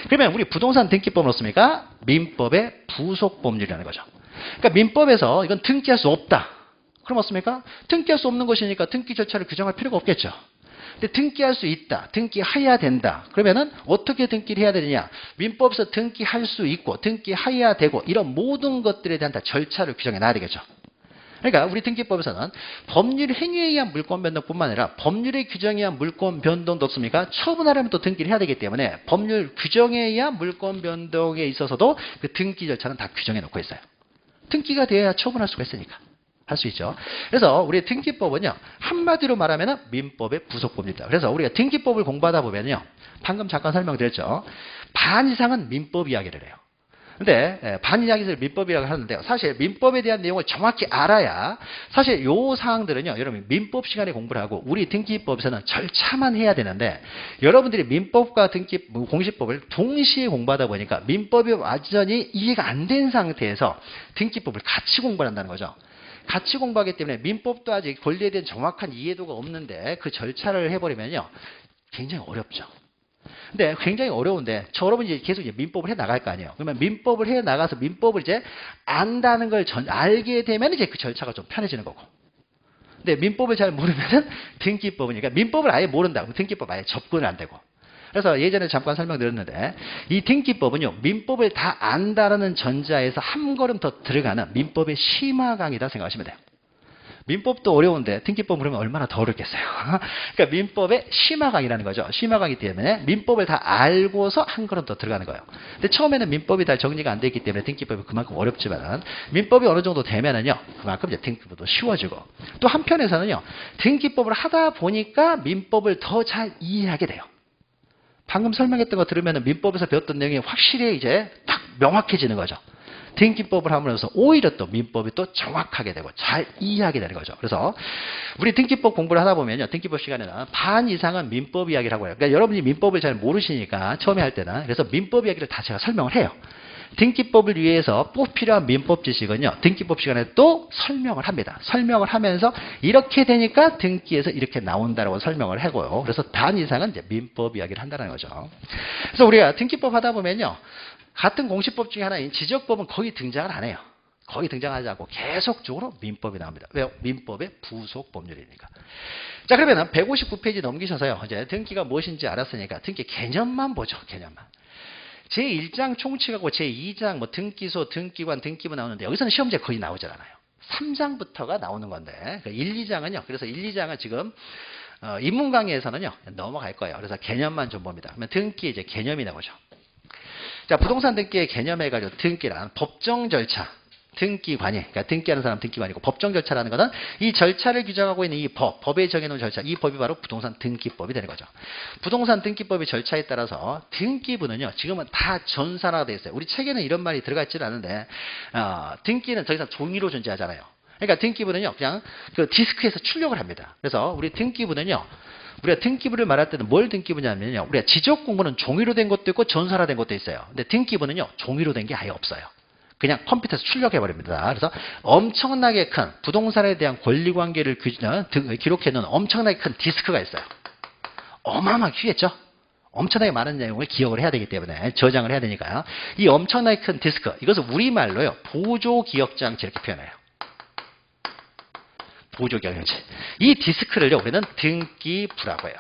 Speaker 1: 그러면 우리 부동산 등기법은 어떻습니까? 민법의 부속 법률이라는 거죠. 그러니까 민법에서 이건 등기할 수 없다. 그럼 어떻습니까? 등기할 수 없는 것이니까 등기 절차를 규정할 필요가 없겠죠. 근데 등기할 수 있다. 등기해야 된다. 그러면은 어떻게 등기를 해야 되느냐? 민법에서 등기할 수 있고 등기해야 되고 이런 모든 것들에 대한 다 절차를 규정해 놔야 되겠죠. 그러니까 우리 등기법에서는 법률 행위에 의한 물권 변동뿐만 아니라 법률의 규정에 의한 물권 변동도 없습니까? 처분하려면 또 등기를 해야 되기 때문에 법률 규정에 의한 물권 변동에 있어서도 그 등기 절차는 다 규정해 놓고 있어요. 등기가 돼야 처분할 수가 있으니까. 할 수 있죠. 그래서 우리 등기법은요, 한마디로 말하면 민법의 부속법입니다. 그래서 우리가 등기법을 공부하다 보면요, 방금 잠깐 설명드렸죠. 반 이상은 민법 이야기를 해요. 근데 반 이야기를 민법이라고 하는데요. 사실 민법에 대한 내용을 정확히 알아야 사실 요 사항들은요. 여러분 민법 시간에 공부를 하고 우리 등기법에서는 절차만 해야 되는데 여러분들이 민법과 공시법을 동시에 공부하다 보니까 민법이 완전히 이해가 안 된 상태에서 등기법을 같이 공부를 한다는 거죠. 같이 공부하기 때문에 민법도 아직 권리에 대한 정확한 이해도가 없는데 그 절차를 해버리면요. 굉장히 어렵죠. 근데 굉장히 어려운데 여러분이 이제 계속 이제 민법을 해 나갈 거 아니에요. 그러면 민법을 해 나가서 민법을 이제 안다는 걸 알게 되면 이제 그 절차가 좀 편해지는 거고. 근데 민법을 잘 모르면은 등기법이니까 민법을 아예 모른다. 그럼 등기법 아예 접근을 안 되고. 그래서 예전에 잠깐 설명드렸는데 이 등기법은요. 민법을 다 안다라는 전자에서 한 걸음 더 들어가는 민법의 심화 강의다 생각하시면 돼요. 민법도 어려운데 등기법 그러면 얼마나 더 어렵겠어요. 그러니까 민법의 심화 강의라는 거죠. 심화 강의 때문에 민법을 다 알고서 한 걸음 더 들어가는 거예요. 근데 처음에는 민법이 다 정리가 안 돼 있기 때문에 등기법이 그만큼 어렵지만 민법이 어느 정도 되면은요. 그만큼 이제 등기법도 쉬워지고 또 한편에서는요. 등기법을 하다 보니까 민법을 더 잘 이해하게 돼요. 방금 설명했던 거 들으면 민법에서 배웠던 내용이 확실히 이제 딱 명확해지는 거죠. 등기법을 하면서 오히려 또 민법이 또 정확하게 되고 잘 이해하게 되는 거죠. 그래서 우리 등기법 공부를 하다 보면요. 등기법 시간에는 반 이상은 민법 이야기를 하고 해요. 그러니까 여러분이 민법을 잘 모르시니까 처음에 할 때는 그래서 민법 이야기를 다 제가 설명을 해요. 등기법을 위해서 꼭 필요한 민법 지식은요. 등기법 시간에 또 설명을 합니다. 설명을 하면서 이렇게 되니까 등기에서 이렇게 나온다라고 설명을 하고요. 그래서 반 이상은 이제 민법 이야기를 한다는 거죠. 그래서 우리가 등기법 하다 보면요. 같은 공시법 중에 하나인 지적법은 거의 등장을 안 해요. 거의 등장하지 않고 계속적으로 민법이 나옵니다. 왜요? 민법의 부속 법률이니까. 자, 그러면 159페이지 넘기셔서요. 이제 등기가 무엇인지 알았으니까 등기 개념만 보죠. 개념만. 제1장 총칙하고 제2장 뭐 등기소, 등기관, 등기부 나오는데 여기서는 시험지에 거의 나오질 않아요. 3장부터가 나오는 건데 1, 2장은요. 그래서 1, 2장은 지금 입문 강의에서는요. 넘어갈 거예요. 그래서 개념만 좀 봅니다. 그러면 등기 이제 개념이 나오죠. 자, 부동산 등기의 개념해가지고 등기란 법정 절차, 등기관이, 그러니까 등기하는 사람 등기관이고 법정 절차라는 것은 이 절차를 규정하고 있는 이 법에 정해놓은 절차, 이 법이 바로 부동산 등기법이 되는 거죠. 부동산 등기법의 절차에 따라서 등기부는요, 지금은 다 전산화가 되어 있어요. 우리 책에는 이런 말이 들어가 있지는 않은데, 등기는 더 이상 종이로 존재하잖아요. 그러니까 등기부는요, 그냥 그 디스크에서 출력을 합니다. 그래서 우리 등기부는요, 우리가 등기부를 말할 때는 뭘 등기부냐면요. 우리가 지적 공부는 종이로 된 것도 있고 전산화된 것도 있어요. 근데 등기부는요. 종이로 된 게 아예 없어요. 그냥 컴퓨터에서 출력해버립니다. 그래서 엄청나게 큰 부동산에 대한 권리관계를 기록해 놓은 엄청나게 큰 디스크가 있어요. 어마어마하게 크겠죠? 엄청나게 많은 내용을 기억을 해야 되기 때문에 저장을 해야 되니까요. 이 엄청나게 큰 디스크, 이것을 우리말로요. 보조기억장치 이렇게 표현해요. 보조기억장치. 이 디스크를요. 우리는 등기부라고 해요.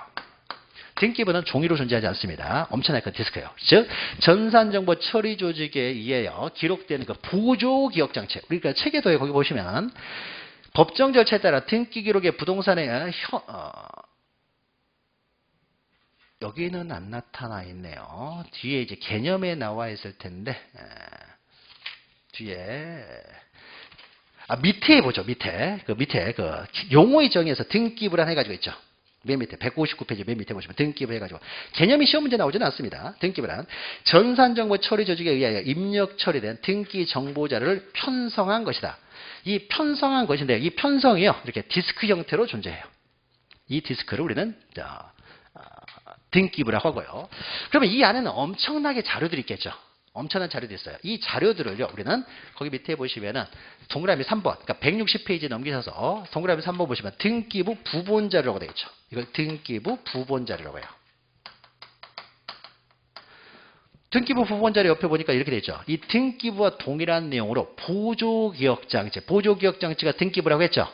Speaker 1: 등기부는 종이로 존재하지 않습니다. 엄청나게 큰 디스크예요. 즉 전산정보 처리 조직에 의해요. 기록되는 그 보조기억장치. 그러니까 책에도 거기 보시면 법정 절차에 따라 등기 기록의 부동산의 여기는 안 나타나 있네요. 뒤에 이제 개념에 나와 있을 텐데 뒤에 밑에 보죠. 밑에 그 용어의 정의에서 등기부란 해가지고 있죠. 맨 밑에 159페이지 맨 밑에 보시면 등기부 해가지고 개념이 시험 문제 나오지는 않습니다. 등기부란 전산정보 처리 조직에 의하여 입력 처리된 등기 정보 자료를 편성한 것이다. 이 편성한 것인데 이 편성이요 이렇게 디스크 형태로 존재해요. 이 디스크를 우리는 등기부라고 하고요. 그러면 이 안에는 엄청나게 자료들이 있겠죠. 엄청난 자료들이 있어요. 이 자료들을요, 우리는 거기 밑에 보시면은 동그라미 3번, 그러니까 160페이지 넘기셔서 동그라미 3번 보시면 등기부 부본 자료라고 되어 있죠. 이걸 등기부 부본 자료라고 해요. 등기부 부본 자료 옆에 보니까 이렇게 되어 있죠. 이 등기부와 동일한 내용으로 보조기억장치, 보조기억장치가 등기부라고 했죠.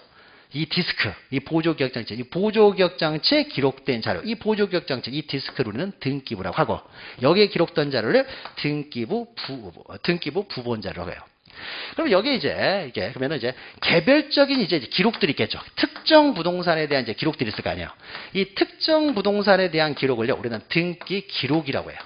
Speaker 1: 이 디스크, 이 보조기억장치, 이 보조기억장치에 기록된 자료, 이 보조기억장치, 이 디스크를 우리는 등기부라고 하고, 여기에 기록된 자료를 등기부 부본 자료라고 해요. 그럼 여기 이제, 그러면은 이제 개별적인 이제 기록들이 있겠죠. 특정 부동산에 대한 이제 기록들이 있을 거 아니에요. 이 특정 부동산에 대한 기록을요, 우리는 등기 기록이라고 해요.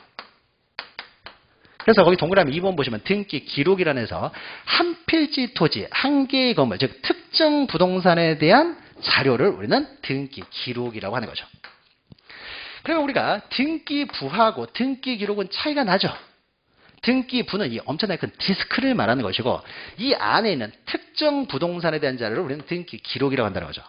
Speaker 1: 그래서 거기 동그라미 2번 보시면 등기 기록이라는 해서 한 필지 토지, 한 개의 건물, 즉 특정 부동산에 대한 자료를 우리는 등기 기록이라고 하는 거죠. 그러면 우리가 등기부하고 등기 기록은 차이가 나죠. 등기부는 이 엄청나게 큰 디스크를 말하는 것이고, 이 안에 있는 특정 부동산에 대한 자료를 우리는 등기 기록이라고 한다는 거죠.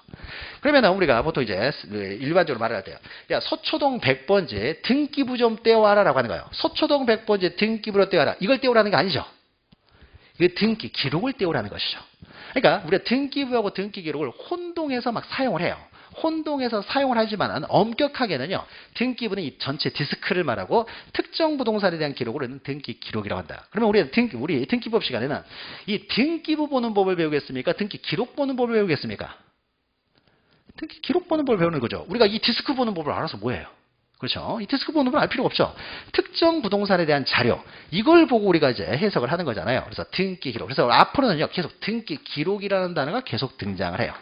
Speaker 1: 그러면 우리가 보통 이제 일반적으로 말을 할 때요, 야, 서초동 100번지 등기부 좀 떼어와라 라고 하는 거예요. 서초동 100번지 등기부로 떼어와라. 이걸 떼오라는 게 아니죠. 이게 등기 기록을 떼오라는 것이죠. 그러니까 우리가 등기부하고 등기 기록을 혼동해서 막 사용을 해요. 혼동해서 사용을 하지만 엄격하게는요, 등기부는 이 전체 디스크를 말하고 특정 부동산에 대한 기록을 우리는 등기 기록이라고 한다. 그러면 우리 등기법 시간에는 이 등기부 보는 법을 배우겠습니까? 등기 기록 보는 법을 배우겠습니까? 등기 기록 보는 법을 배우는 거죠. 우리가 이 디스크 보는 법을 알아서 뭐예요? 그렇죠? 이 디스크 보는 법을 알 필요가 없죠. 특정 부동산에 대한 자료, 이걸 보고 우리가 이제 해석을 하는 거잖아요. 그래서 등기 기록. 그래서 앞으로는요, 계속 등기 기록이라는 단어가 계속 등장을 해요.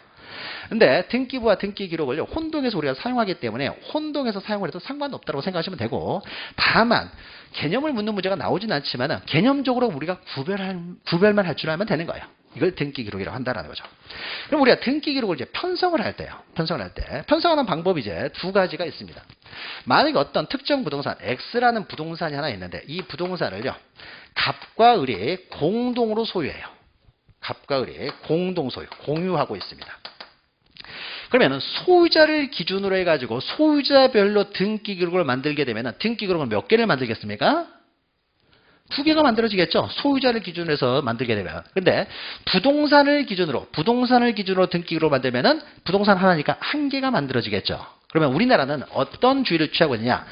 Speaker 1: 근데 등기부와 등기 기록을 혼동해서 우리가 사용하기 때문에 혼동해서 사용을 해도 상관없다고 생각하시면 되고, 다만 개념을 묻는 문제가 나오진 않지만 개념적으로 우리가 구별만 할 줄 알면 되는 거예요. 이걸 등기 기록이라고 한다는 거죠. 그럼 우리가 등기 기록을 이제 편성을 할 때요. 편성하는 방법이 이제 두 가지가 있습니다. 만약에 어떤 특정 부동산 X라는 부동산이 하나 있는데, 이 부동산을요, 갑과 을이 공동으로 소유해요. 갑과 을이 공동 소유, 공유하고 있습니다. 그러면 소유자를 기준으로 해가지고 소유자별로 등기 기록을 만들게 되면 등기 기록을 몇 개를 만들겠습니까? 2개가 만들어지겠죠. 소유자를 기준으로 해서 만들게 되면. 근데 부동산을 기준으로 등기 기록을 만들면은 부동산 하나니까 1개가 만들어지겠죠. 그러면 우리나라는 어떤 주의를 취하고 있느냐?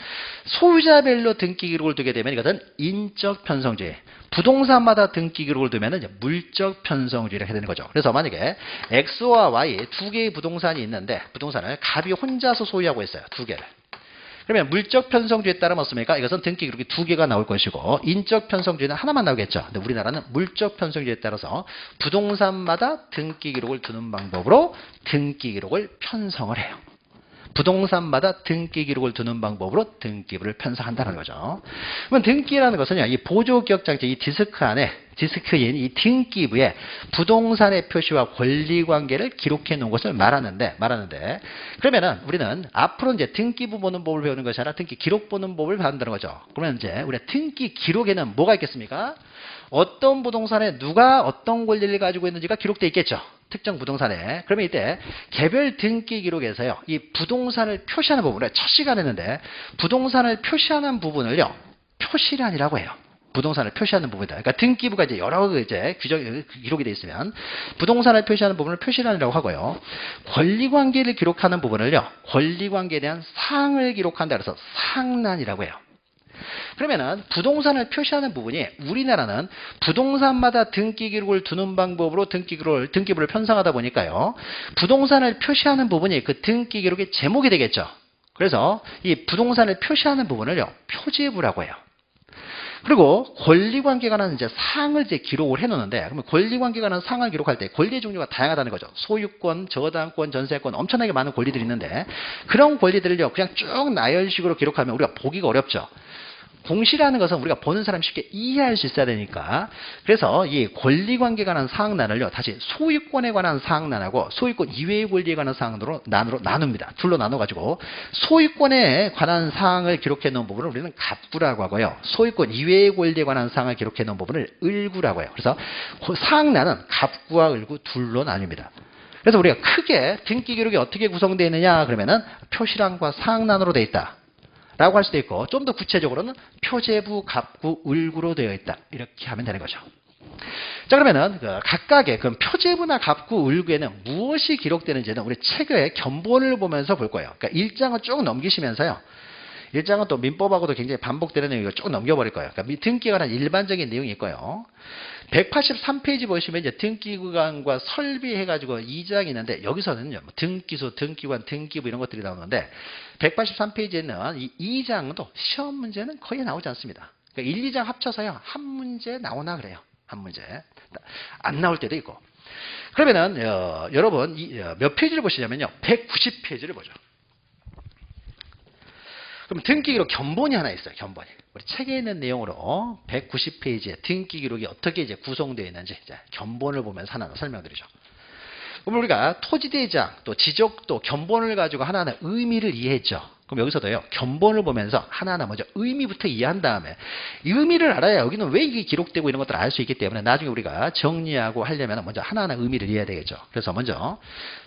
Speaker 1: 소유자별로 등기 기록을 두게 되면 이것은 인적 편성주의. 부동산마다 등기 기록을 두면 이제 물적 편성주의를 해야 되는 거죠. 그래서 만약에 X와 Y 2개의 부동산이 있는데, 부동산을 갑이 혼자서 소유하고 있어요. 2개를. 그러면 물적 편성주의에 따르면 어떻습니까? 이것은 등기 기록이 2개가 나올 것이고, 인적 편성주의는 하나만 나오겠죠. 근데 우리나라는 물적 편성주의에 따라서 부동산마다 등기 기록을 두는 방법으로 등기 기록을 편성을 해요. 부동산마다 등기 기록을 두는 방법으로 등기부를 편성한다는 거죠. 그러면 등기라는 것은요, 이 보조기억장치, 이 디스크 안에, 디스크인 이 등기부에 부동산의 표시와 권리관계를 기록해 놓은 것을 말하는데, 그러면은 우리는 앞으로 이제 등기부 보는 법을 배우는 것이 아니라 등기 기록 보는 법을 배운다는 거죠. 그러면 이제 우리가 등기 기록에는 뭐가 있겠습니까? 어떤 부동산에 누가 어떤 권리를 가지고 있는지가 기록되어 있겠죠. 특정 부동산에. 그러면 이때 개별 등기 기록에서요, 이 부동산을 표시하는 부분을 첫 시간에 했는데, 부동산을 표시하는 부분을요, 표시란이라고 해요. 부동산을 표시하는 부분이다. 그러니까 등기부가 이제 여러 이제 기록이 되어 있으면 부동산을 표시하는 부분을 표시란이라고 하고요. 권리관계를 기록하는 부분을요, 권리관계에 대한 사항을 기록한다 그래서 사항란이라고 해요. 그러면은 부동산을 표시하는 부분이, 우리나라는 부동산마다 등기 기록을 두는 방법으로 등기부를 편성하다 보니까요, 부동산을 표시하는 부분이 그 등기 기록의 제목이 되겠죠. 그래서 이 부동산을 표시하는 부분을요, 표제부라고 해요. 그리고 권리관계에 관한 이제 사항을 이제 기록을 해놓는데, 그러면 권리관계에 관한 사항을 기록할 때 권리의 종류가 다양하다는 거죠. 소유권, 저당권, 전세권, 엄청나게 많은 권리들이 있는데, 그런 권리들을요, 그냥 쭉 나열식으로 기록하면 우리가 보기가 어렵죠. 공시라는 것은 우리가 보는 사람이 쉽게 이해할 수 있어야 되니까, 그래서 이 권리관계에 관한 사항란을요, 다시 소유권에 관한 사항란하고 소유권 이외의 권리에 관한 사항으로 나눕니다. 둘로 나눠가지고 소유권에 관한 사항을 기록해 놓은 부분을 우리는 갑구라고 하고요, 소유권 이외의 권리에 관한 사항을 기록해 놓은 부분을 을구라고 해요. 그래서 그 사항란은 갑구와 을구 둘로 나뉩니다. 그래서 우리가 크게 등기 기록이 어떻게 구성되어 있느냐 그러면은 표시란과 사항란으로 되어 있다. 라고 할 수도 있고 좀 더 구체적으로는 표제부, 갑구, 을구로 되어 있다. 이렇게 하면 되는 거죠. 자, 그러면은 각각의 그 표제부나 갑구, 을구에는 무엇이 기록되는지는 우리 책의 견본을 보면서 볼 거예요. 그러니까 1장을 쭉 넘기시면서요. 1장은 또 민법하고도 굉장히 반복되는 내용이고 쭉 넘겨버릴 거예요. 그러니까 등기에 관한 일반적인 내용이 있고요. 183페이지 보시면 이제 등기구간과 설비해가지고 2장이 있는데 여기서는요, 뭐 등기소, 등기관, 등기부 이런 것들이 나오는데 183페이지에는 이 2장도 시험 문제는 거의 나오지 않습니다. 그러니까 1, 2장 합쳐서요, 한 문제 나오나 그래요. 한 문제. 안 나올 때도 있고. 그러면은 여러분 몇 페이지를 보시냐면요. 190페이지를 보죠. 그럼 등기기록 견본이 하나 있어요. 견본이. 우리 책에 있는 내용으로 190페이지에 등기기록이 어떻게 이제 구성되어 있는지 이제 견본을 보면서 하나하나 설명드리죠. 그럼 우리가 토지대장, 또 지적도, 견본을 가지고 하나하나 의미를 이해했죠. 그럼 여기서도요, 견본을 보면서 하나하나 먼저 의미부터 이해한 다음에 이 의미를 알아야 여기는 왜 이게 기록되고 이런 것들을 알 수 있기 때문에 나중에 우리가 정리하고 하려면 먼저 하나하나 의미를 이해해야 되겠죠. 그래서 먼저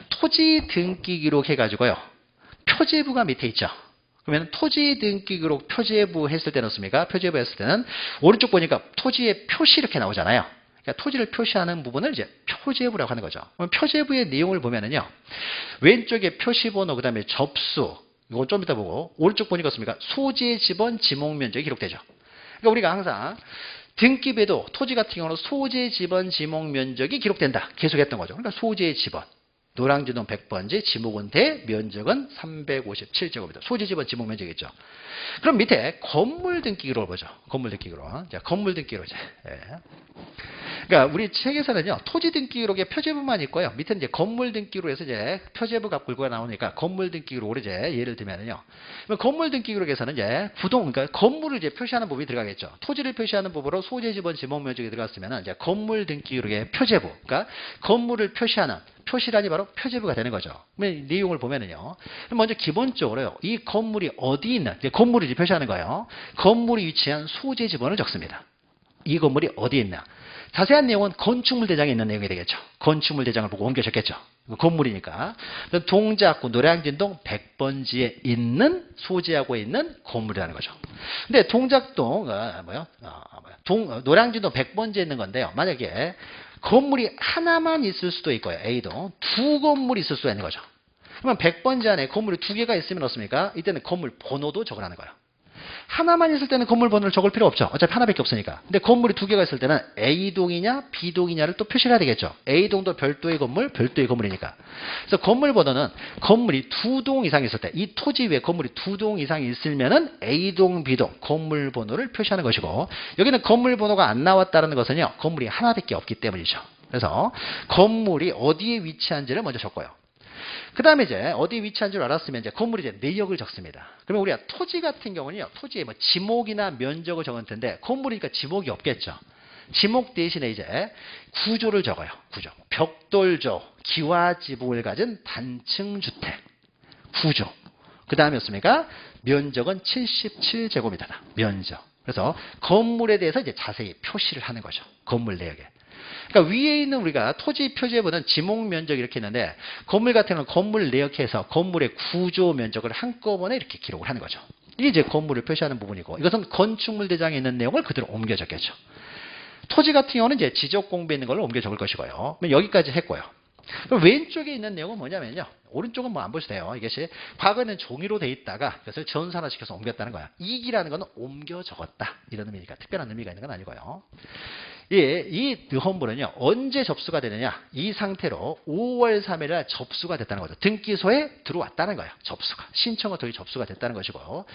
Speaker 1: 토지 등기 기록 해가지고요, 표제부가 밑에 있죠. 그러면 토지 등기 기록 표제부 했을 때는 어떻습니까? 표제부 했을 때는 오른쪽 보니까 토지의 표시 이렇게 나오잖아요. 그러니까 토지를 표시하는 부분을 이제 표제부라고 하는 거죠. 그럼 표제부의 내용을 보면은요, 왼쪽에 표시번호, 그 다음에 접수, 이건 좀 이따 보고, 오른쪽 보니까 어떻습니까? 소재 지번 지목 면적이 기록되죠. 그러니까 우리가 항상 등기부에도 토지 같은 경우는 소재 지번 지목 면적이 기록된다. 계속했던 거죠. 그러니까 소재 지번. 노량진동 100번지, 지목은 대, 면적은 357제곱미터. 소재 지번 지목 면적이죠. 그럼 밑에 건물 등기 기록을 보죠. 건물 등기 기록. 자, 건물 등기 기록. 예. 그러니까 우리 책에서는요, 토지 등기 기록에 표제부만 있고요. 밑에 이제 건물 등기 기록에서 이제 표제부 갑구가 나오니까 건물 등기 기록으로 이제 예를 들면은요. 건물 등기 기록에서는 이제 그러니까 건물을 이제 표시하는 부분이 들어가겠죠. 토지를 표시하는 부분으로 소재 지번 지목 면적이 들어갔으면은 이제 건물 등기 기록의 표제부, 그러니까 건물을 표시하는 표시란이 바로 표제부가 되는 거죠. 내용을 보면은요. 먼저 기본적으로요, 이 건물이 어디 있는, 건물을 이제 표시하는 거예요. 건물이 위치한 소재 지번을 적습니다. 이 건물이 어디에 있나. 자세한 내용은 건축물 대장에 있는 내용이 되겠죠. 건축물 대장을 보고 옮겨 적겠죠. 건물이니까. 동작구 노량진동 100번지에 있는 소재하고 있는 건물이라는 거죠. 근데 동작동 노량진동 100번지에 있는 건데요. 만약에 건물이 하나만 있을 수도 있고요. A동 두 건물이 있을 수가 있는 거죠. 그러면 100번지 안에 건물이 두 개가 있으면 어떻습니까? 이때는 건물 번호도 적으라는 거예요. 하나만 있을 때는 건물 번호를 적을 필요 없죠. 어차피 하나밖에 없으니까. 근데 건물이 두 개가 있을 때는 A동이냐 B동이냐를 또 표시해야 되겠죠. A동도 별도의 건물, 별도의 건물이니까. 그래서 건물 번호는 건물이 두 동 이상 있을 때, 이 토지 위에 건물이 두 동 이상 있으면은 A동, B동 건물 번호를 표시하는 것이고, 여기는 건물 번호가 안 나왔다는 것은요, 건물이 하나밖에 없기 때문이죠. 그래서 건물이 어디에 위치한지를 먼저 적고요. 그 다음에 이제 어디 위치한 줄 알았으면 이제 건물이 이제 내역을 적습니다. 그러면 우리가 토지 같은 경우는요, 토지에 뭐 지목이나 면적을 적을 텐데, 건물이니까 지목이 없겠죠. 지목 대신에 이제 구조를 적어요. 구조. 벽돌조, 기와지붕을 가진 단층 주택. 구조. 그 다음에 였습니까? 면적은 77제곱미터다. 면적. 그래서 건물에 대해서 이제 자세히 표시를 하는 거죠. 건물 내역에. 그러니까 위에 있는 우리가 토지 표제부는 지목 면적 이렇게 있는데, 건물 같은 경우는 건물 내역해서 건물의 구조 면적을 한꺼번에 이렇게 기록을 하는 거죠. 이게 이제 건물을 표시하는 부분이고, 이것은 건축물 대장에 있는 내용을 그대로 옮겨 적겠죠. 토지 같은 경우는 이제 지적 공부에 있는 걸 옮겨 적을 것이고요. 여기까지 했고요. 그럼 왼쪽에 있는 내용은 뭐냐면요, 오른쪽은 뭐 안 보셔도 돼요. 이것이 과거에는 종이로 돼 있다가 그래서 전산화시켜서 옮겼다는 거야. 이기라는 거는 옮겨 적었다, 이런 의미니까 특별한 의미가 있는 건 아니고요. 이 헌부는요, 언제 접수가 되느냐, 이 상태로 5월 3일 접수가 됐다는 거죠. 등기소에 들어왔다는 거예요. 접수가. 신청과 동의 접수가 됐다는 것이고,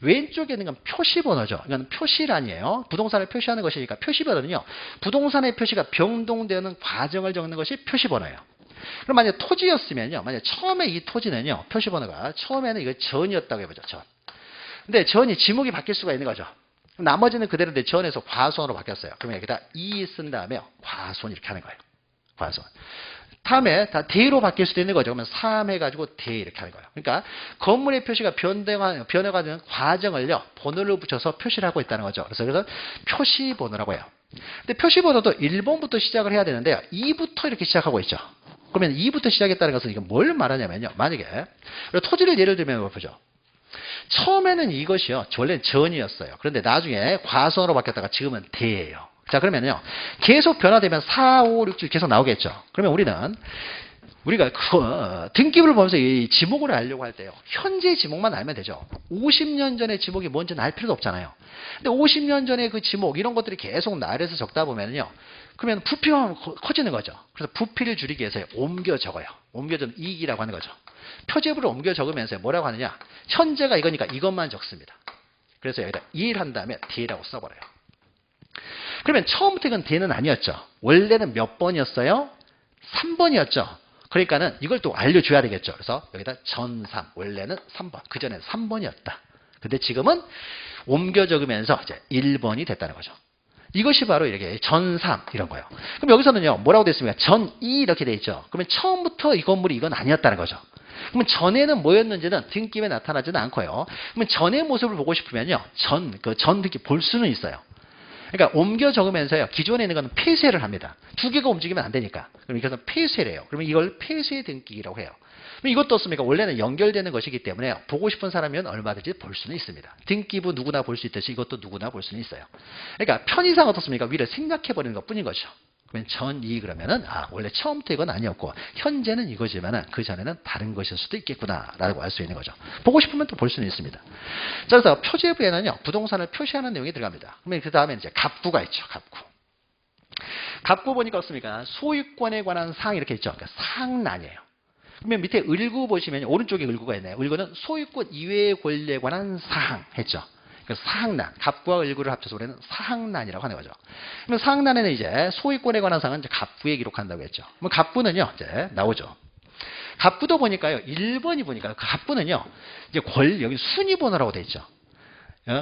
Speaker 1: 왼쪽에 있는 건 표시번호죠. 이건 표시란이에요. 부동산을 표시하는 것이니까 표시번호는요, 부동산의 표시가 변동되는 과정을 적는 것이 표시번호예요. 그럼 만약 토지였으면요, 만약 처음에 이 토지는요, 표시번호가 처음에는 이거 전이었다고 해보죠. 전. 근데 전이 지목이 바뀔 수가 있는 거죠. 나머지는 그대로 내 전에서 과손으로 바뀌었어요. 그러면 여기다 이 쓴 다음에 과손 이렇게 하는 거예요. 과손. 다음에 다 대로 바뀔 수도 있는 거죠. 그러면 3 해가지고 대 이렇게 하는 거예요. 그러니까 건물의 표시가 변화가 되는 과정을요, 번호를 붙여서 표시를 하고 있다는 거죠. 그래서 표시번호라고 해요. 근데 표시번호도 1번부터 시작을 해야 되는데요, 2부터 이렇게 시작하고 있죠. 그러면 2부터 시작했다는 것은 이게 뭘 말하냐면요, 만약에 토지를 예를 들면 보죠. 처음에는 이것이요. 원래는 전이었어요. 그런데 나중에 과수원으로 바뀌었다가 지금은 대예요. 자, 그러면요. 계속 변화되면 4, 5, 6, 7 계속 나오겠죠. 그러면 우리가 등기부를 보면서 이 지목을 알려고 할 때요. 현재 지목만 알면 되죠. 50년 전의 지목이 뭔지는 알 필요도 없잖아요. 근데 50년 전에 그 지목 이런 것들이 계속 나열해서 적다 보면요. 그러면 부피가 커지는 거죠. 그래서 부피를 줄이기 위해서 옮겨 적어요. 옮겨 적는 이익이라고 하는 거죠. 표제부를 옮겨 적으면서 뭐라고 하느냐. 현재가 이거니까 이것만 적습니다. 그래서 여기다 1 한 다음에 D라고 써버려요. 그러면 처음부터 이건 D는 아니었죠. 원래는 몇 번이었어요? 3번이었죠. 그러니까는 이걸 또 알려줘야 되겠죠. 그래서 여기다 전3, 원래는 3번. 그전에는 3번이었다. 근데 지금은 옮겨 적으면서 이제 1번이 됐다는 거죠. 이것이 바로 이렇게 전3 이런 거예요. 그럼 여기서는요, 뭐라고 됐습니까? 전2 이렇게 돼 있죠. 그러면 처음부터 이 건물이 이건 아니었다는 거죠. 그러면 전에는 뭐였는지는 등기부에 나타나지는 않고요. 그러면 전의 모습을 보고 싶으면요, 전 등기 볼 수는 있어요. 그러니까 옮겨 적으면서요. 기존에 있는 거는 폐쇄를 합니다. 두 개가 움직이면 안 되니까. 그럼 이것은 폐쇄를 해요. 그러면 이걸 폐쇄 등기라고 해요. 그럼 이것도 어떻습니까? 원래는 연결되는 것이기 때문에 보고 싶은 사람이면 얼마든지 볼 수는 있습니다. 등기부 누구나 볼 수 있듯이 이것도 누구나 볼 수는 있어요. 그러니까 편의상 어떻습니까? 위를 생략해버리는 것 뿐인 거죠. 그러면 전2 그러면은 원래 처음부터 이건 아니었고 현재는 이거지만은 그 전에는 다른 것일 수도 있겠구나라고 알 수 있는 거죠. 보고 싶으면 또 볼 수는 있습니다. 자, 그래서 표제부에는요 부동산을 표시하는 내용이 들어갑니다. 그러면 그 다음에 이제 갑구가 있죠. 갑구 보니까 어떻습니까? 소유권에 관한 사항 이렇게 있죠. 그러니까 사항란이에요. 그러면 밑에 을구 보시면 오른쪽에 을구가 있네요. 을구는 소유권 이외의 권리에 관한 사항 했죠. 그래서 사항란, 갑구와 을구를 합쳐서 우리는 사항란이라고 하는 거죠. 그러면 사항란에는 이제 소유권에 관한 사항은 이제 갑구에 기록한다고 했죠. 그럼 갑구는요, 이제 나오죠. 갑구도 보니까요, 1번이 보니까 그 갑구는요, 이제 여기 순위번호라고 돼 있죠.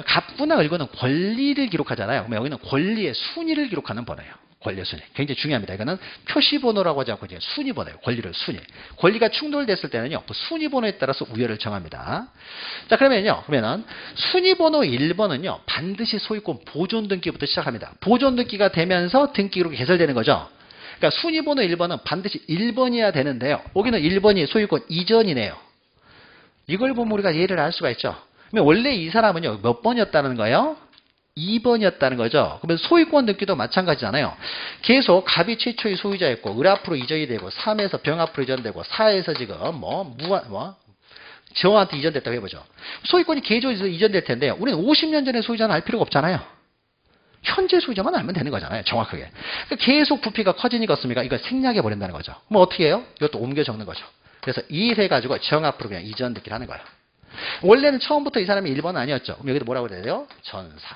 Speaker 1: 갑구나 을구는 권리를 기록하잖아요. 그럼 여기는 권리의 순위를 기록하는 번호예요. 권리의 순위. 굉장히 중요합니다. 이거는 표시번호라고 하지 않고 이제 순위번호예요. 권리를 순위. 권리가 충돌됐을 때는요, 그 순위번호에 따라서 우열을 정합니다. 자, 그러면은 순위번호 1번은요, 반드시 소유권 보존 등기부터 시작합니다. 보존 등기가 되면서 등기로 개설되는 거죠. 그러니까 순위번호 1번은 반드시 1번이어야 되는데요. 여기는 1번이 소유권 이전이네요. 이걸 보면 우리가 예를 알 수가 있죠. 그러면 원래 이 사람은요, 몇 번이었다는 거예요? 2번이었다는 거죠. 그러면 소유권 등기도 마찬가지잖아요. 계속 갑이 최초의 소유자였고 을 앞으로 이전이 되고 3에서 병 앞으로 이전되고 4에서 지금 정한테 이전됐다고 해보죠. 소유권이 계조에서 이전될 텐데 우리는 50년 전에 소유자는 알 필요가 없잖아요. 현재 소유자만 알면 되는 거잖아요. 정확하게. 그러니까 계속 부피가 커지니까 어떻습니까? 이걸 생략해 버린다는 거죠. 그럼 어떻게 해요? 이것도 옮겨 적는 거죠. 그래서 이해해가지고 정 앞으로 그냥 이전 등기를 하는 거예요. 원래는 처음부터 이 사람이 1번 아니었죠. 그럼 여기도 뭐라고 그래야 돼요? 전사.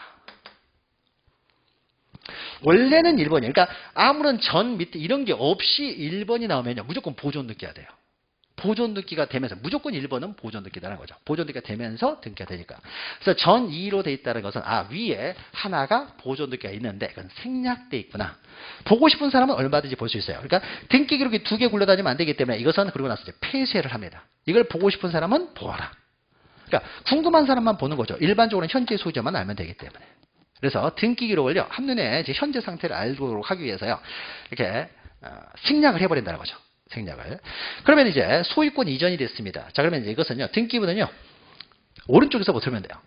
Speaker 1: 원래는 1번이에요. 그러니까 아무런 전 밑에 이런 게 없이 1번이 나오면요. 무조건 보존 등기가 돼요. 보존 등기가 되면서 무조건 1번은 보존 등기다는 거죠. 보존 등기가 되면서 등기가 되니까. 그래서 전 2로 돼 있다는 것은 위에 하나가 보존 등기가 있는데 그건 생략돼 있구나. 보고 싶은 사람은 얼마든지 볼 수 있어요. 그러니까 등기 기록이 2개 굴러다니면 안 되기 때문에 이것은 그러고 나서 이제 폐쇄를 합니다. 이걸 보고 싶은 사람은 보아라. 그러니까 궁금한 사람만 보는 거죠. 일반적으로는 현재 소유자만 알면 되기 때문에. 그래서 등기 기록을요, 한눈에 이제 현재 상태를 알도록 하기 위해서요, 이렇게 생략을 해버린다는 거죠. 생략을. 그러면 이제 소유권 이전이 됐습니다. 자, 그러면 이제 이것은요, 등기부는요, 오른쪽에서 보시면 돼요.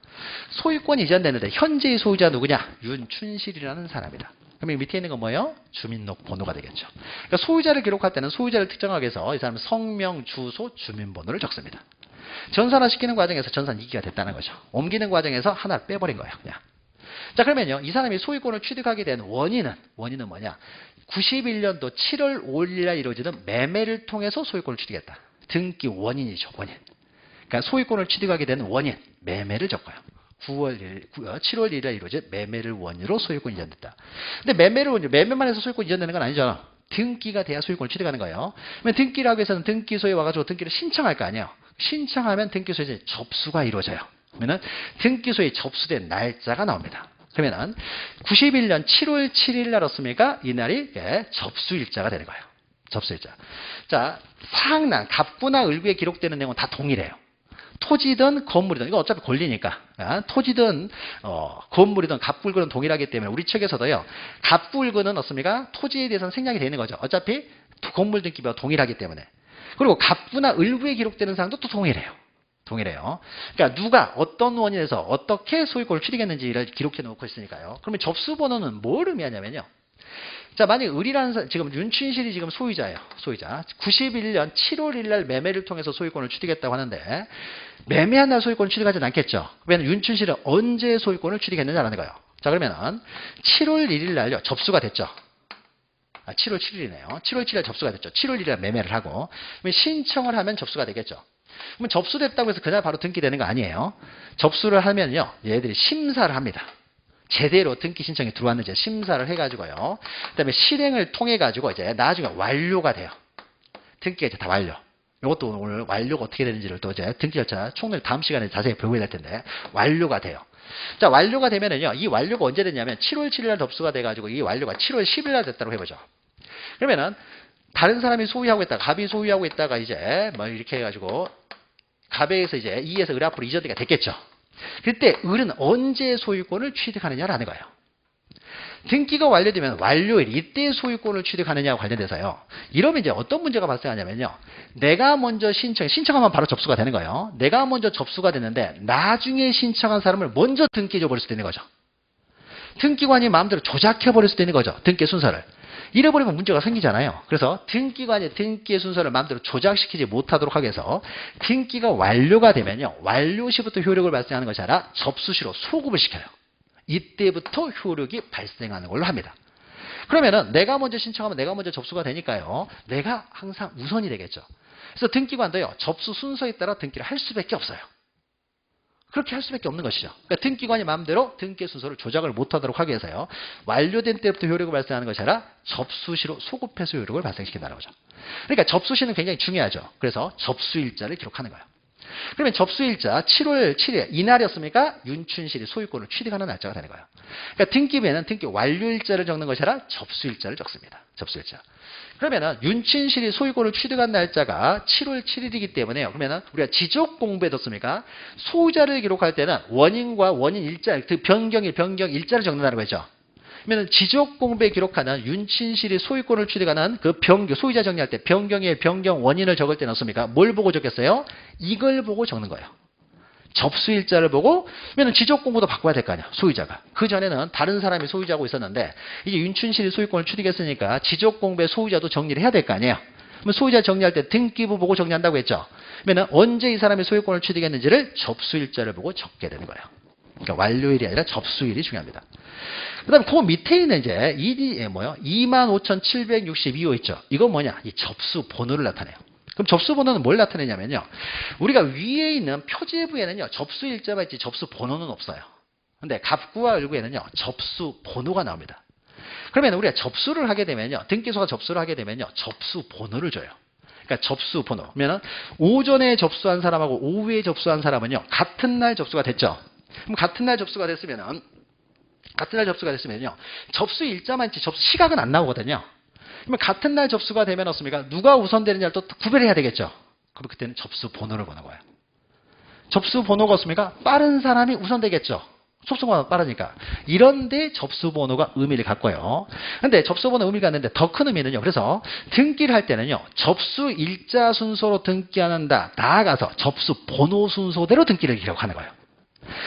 Speaker 1: 소유권 이전됐는데 현재의 소유자 누구냐? 윤춘실이라는 사람이다. 그러면 밑에 있는 건 뭐예요? 주민등록번호가 되겠죠. 그러니까 소유자를 기록할 때는 소유자를 특정하기 위해서 이 사람은 성명, 주소, 주민번호를 적습니다. 전산화시키는 과정에서 전산 2기가 됐다는 거죠. 옮기는 과정에서 하나를 빼버린 거예요. 그냥. 자, 그러면요, 이 사람이 소유권을 취득하게 된 원인은 뭐냐? 91년도 7월 5일 날 이루어지는 매매를 통해서 소유권을 취득했다. 등기 원인이죠, 원인. 그러니까 소유권을 취득하게 된 원인, 매매를 적어요. 7월 1일 날 이루어진 매매를 원인으로 소유권이 이전됐다. 근데 매매만 해서 소유권이 이전되는 건 아니죠. 등기가 돼야 소유권을 취득하는 거예요. 그러면 등기를 하기 위해서는 등기소에 와가지고 등기를 신청할 거 아니에요. 신청하면 등기소에 이제 접수가 이루어져요. 그러면 등기소에 접수된 날짜가 나옵니다. 그러면은 91년 7월 7일 날었습니까? 이날이 접수일자가 되는 거예요. 접수일자. 자, 사항란, 갑구나 을구에 기록되는 내용은 다 동일해요. 토지든 건물이든 이거 어차피 권리니까 토지든 건물이든 갑구을구는 동일하기 때문에 우리 측에서도요. 갑구을구는 어떻습니까? 토지에 대해서는 생략이 되는 거죠. 어차피 건물 등기부와 동일하기 때문에. 그리고 갑구나 을구에 기록되는 사항도 또 동일해요. 동일해요. 그러니까 누가 어떤 원인에서 어떻게 소유권을 취득했는지를 기록해 놓고 있으니까요. 그러면 접수 번호는 뭘 의미하냐면요. 자, 만약 을이라는 지금 윤춘실이 지금 소유자예요. 소유자. 91년 7월 1일 날 매매를 통해서 소유권을 취득했다고 하는데 매매한 날 소유권을 취득하지는 않겠죠. 왜냐면 윤춘실은 언제 소유권을 취득했느냐라는 거예요. 자, 그러면은 7월 1일 날요. 접수가 됐죠. 7월 7일이네요. 7월 7일 접수가 됐죠. 7월 1일 날 매매를 하고 그러면 신청을 하면 접수가 되겠죠. 그러면 접수됐다고 해서 그날 바로 등기되는 거 아니에요. 접수를 하면요. 얘들이 심사를 합니다. 제대로 등기 신청이 들어왔는지 심사를 해가지고요. 그 다음에 실행을 통해가지고 이제 나중에 완료가 돼요. 등기가 이제 다 완료. 이것도 오늘 완료가 어떻게 되는지를 또 이제 등기 절차 총론 다음 시간에 자세히 배워야 될 텐데 완료가 돼요. 자, 완료가 되면은요. 이 완료가 언제 됐냐면 7월 7일 날 접수가 돼가지고 이 완료가 7월 10일 날 됐다고 해보죠. 그러면은 다른 사람이 소유하고 있다가 갑이 소유하고 있다가 이제 뭐 이렇게 해가지고 갑에서 이제 이에서 을 앞으로 이전되가 됐겠죠. 그때 을은 언제 소유권을 취득하느냐라는 거예요. 등기가 완료되면 완료일 이때 소유권을 취득하느냐와 관련돼서요. 이러면 이제 어떤 문제가 발생하냐면요. 내가 먼저 신청하면 바로 접수가 되는 거예요. 내가 먼저 접수가 됐는데 나중에 신청한 사람을 먼저 등기해 버릴 수도 있는 거죠. 등기관이 마음대로 조작해 버릴 수도 있는 거죠. 등기 순서를. 잃어버리면 문제가 생기잖아요. 그래서 등기관이 등기의 순서를 마음대로 조작시키지 못하도록 하기 위해서 등기가 완료가 되면요. 완료 시부터 효력을 발생하는 것이 아니라 접수시로 소급을 시켜요. 이때부터 효력이 발생하는 걸로 합니다. 그러면은 내가 먼저 신청하면 내가 먼저 접수가 되니까요. 내가 항상 우선이 되겠죠. 그래서 등기관도요. 접수 순서에 따라 등기를 할 수밖에 없어요. 그렇게 할 수밖에 없는 것이죠. 그러니까 등기관이 마음대로 등기 순서를 조작을 못하도록 하기 위해서요. 완료된 때부터 효력을 발생하는 것이 아니라 접수시로 소급해서 효력을 발생시킨다는 거죠. 그러니까 접수시는 굉장히 중요하죠. 그래서 접수일자를 기록하는 거예요. 그러면 접수일자 7월 7일 이날이었습니까? 윤춘실이 소유권을 취득하는 날짜가 되는 거예요. 그러니까 등기부에는 등기 완료일자를 적는 것이 아니라 접수일자를 적습니다. 접수일자. 그러면은 윤춘실이 소유권을 취득한 날짜가 7월 7일이기 때문에요. 그러면은 우리가 지적 공부에 뒀습니까? 소유자를 기록할 때는 원인과 원인 일자, 그 변경 일자를 적는다는 거죠. 그러면 지적 공부에 기록하는 윤춘실이 소유권을 취득하는 그 소유자 정리할 때 변경 원인을 적을 때는 어떻습니까? 뭘 보고 적겠어요? 이걸 보고 적는 거예요. 접수일자를 보고, 그러면 지적 공부도 바꿔야 될 거 아니야, 소유자가. 그 전에는 다른 사람이 소유자고 있었는데, 이제 윤춘실이 소유권을 취득했으니까 지적 공부의 소유자도 정리를 해야 될 거 아니에요. 그럼 소유자 정리할 때 등기부 보고 정리한다고 했죠. 그러면 언제 이 사람이 소유권을 취득했는지를 접수일자를 보고 적게 되는 거예요. 그러니까 완료일이 아니라 접수일이 중요합니다. 그 다음에 그 밑에 있는 이제 25,762호 있죠. 이건 뭐냐? 이 접수 번호를 나타내요. 그럼 접수 번호는 뭘 나타내냐면요. 우리가 위에 있는 표제부에는요. 접수 일자가 있지 접수 번호는 없어요. 근데 갑구와 을구에는요. 접수 번호가 나옵니다. 그러면 우리가 접수를 하게 되면요. 등기소가 접수를 하게 되면요. 접수 번호를 줘요. 그러니까 접수 번호. 그러면은 오전에 접수한 사람하고 오후에 접수한 사람은요. 같은 날 접수가 됐죠. 그럼 같은 날 접수가 됐으면요. 접수 일자만 있지 접수 시각은 안 나오거든요. 그러면 같은 날 접수가 되면 어떻습니까? 누가 우선되느냐를 또 구별해야 되겠죠. 그럼 그때는 접수 번호를 보는 거예요. 접수 번호가 없습니까? 빠른 사람이 우선되겠죠. 접수가 빠르니까. 이런데 접수 번호가 의미를 갖고요. 근데 접수 번호 의미가 있는데 더 큰 의미는요. 그래서 등기를 할 때는요. 접수 일자 순서로 등기하는다. 나아가서 접수 번호 순서대로 등기를 기록하는 거예요.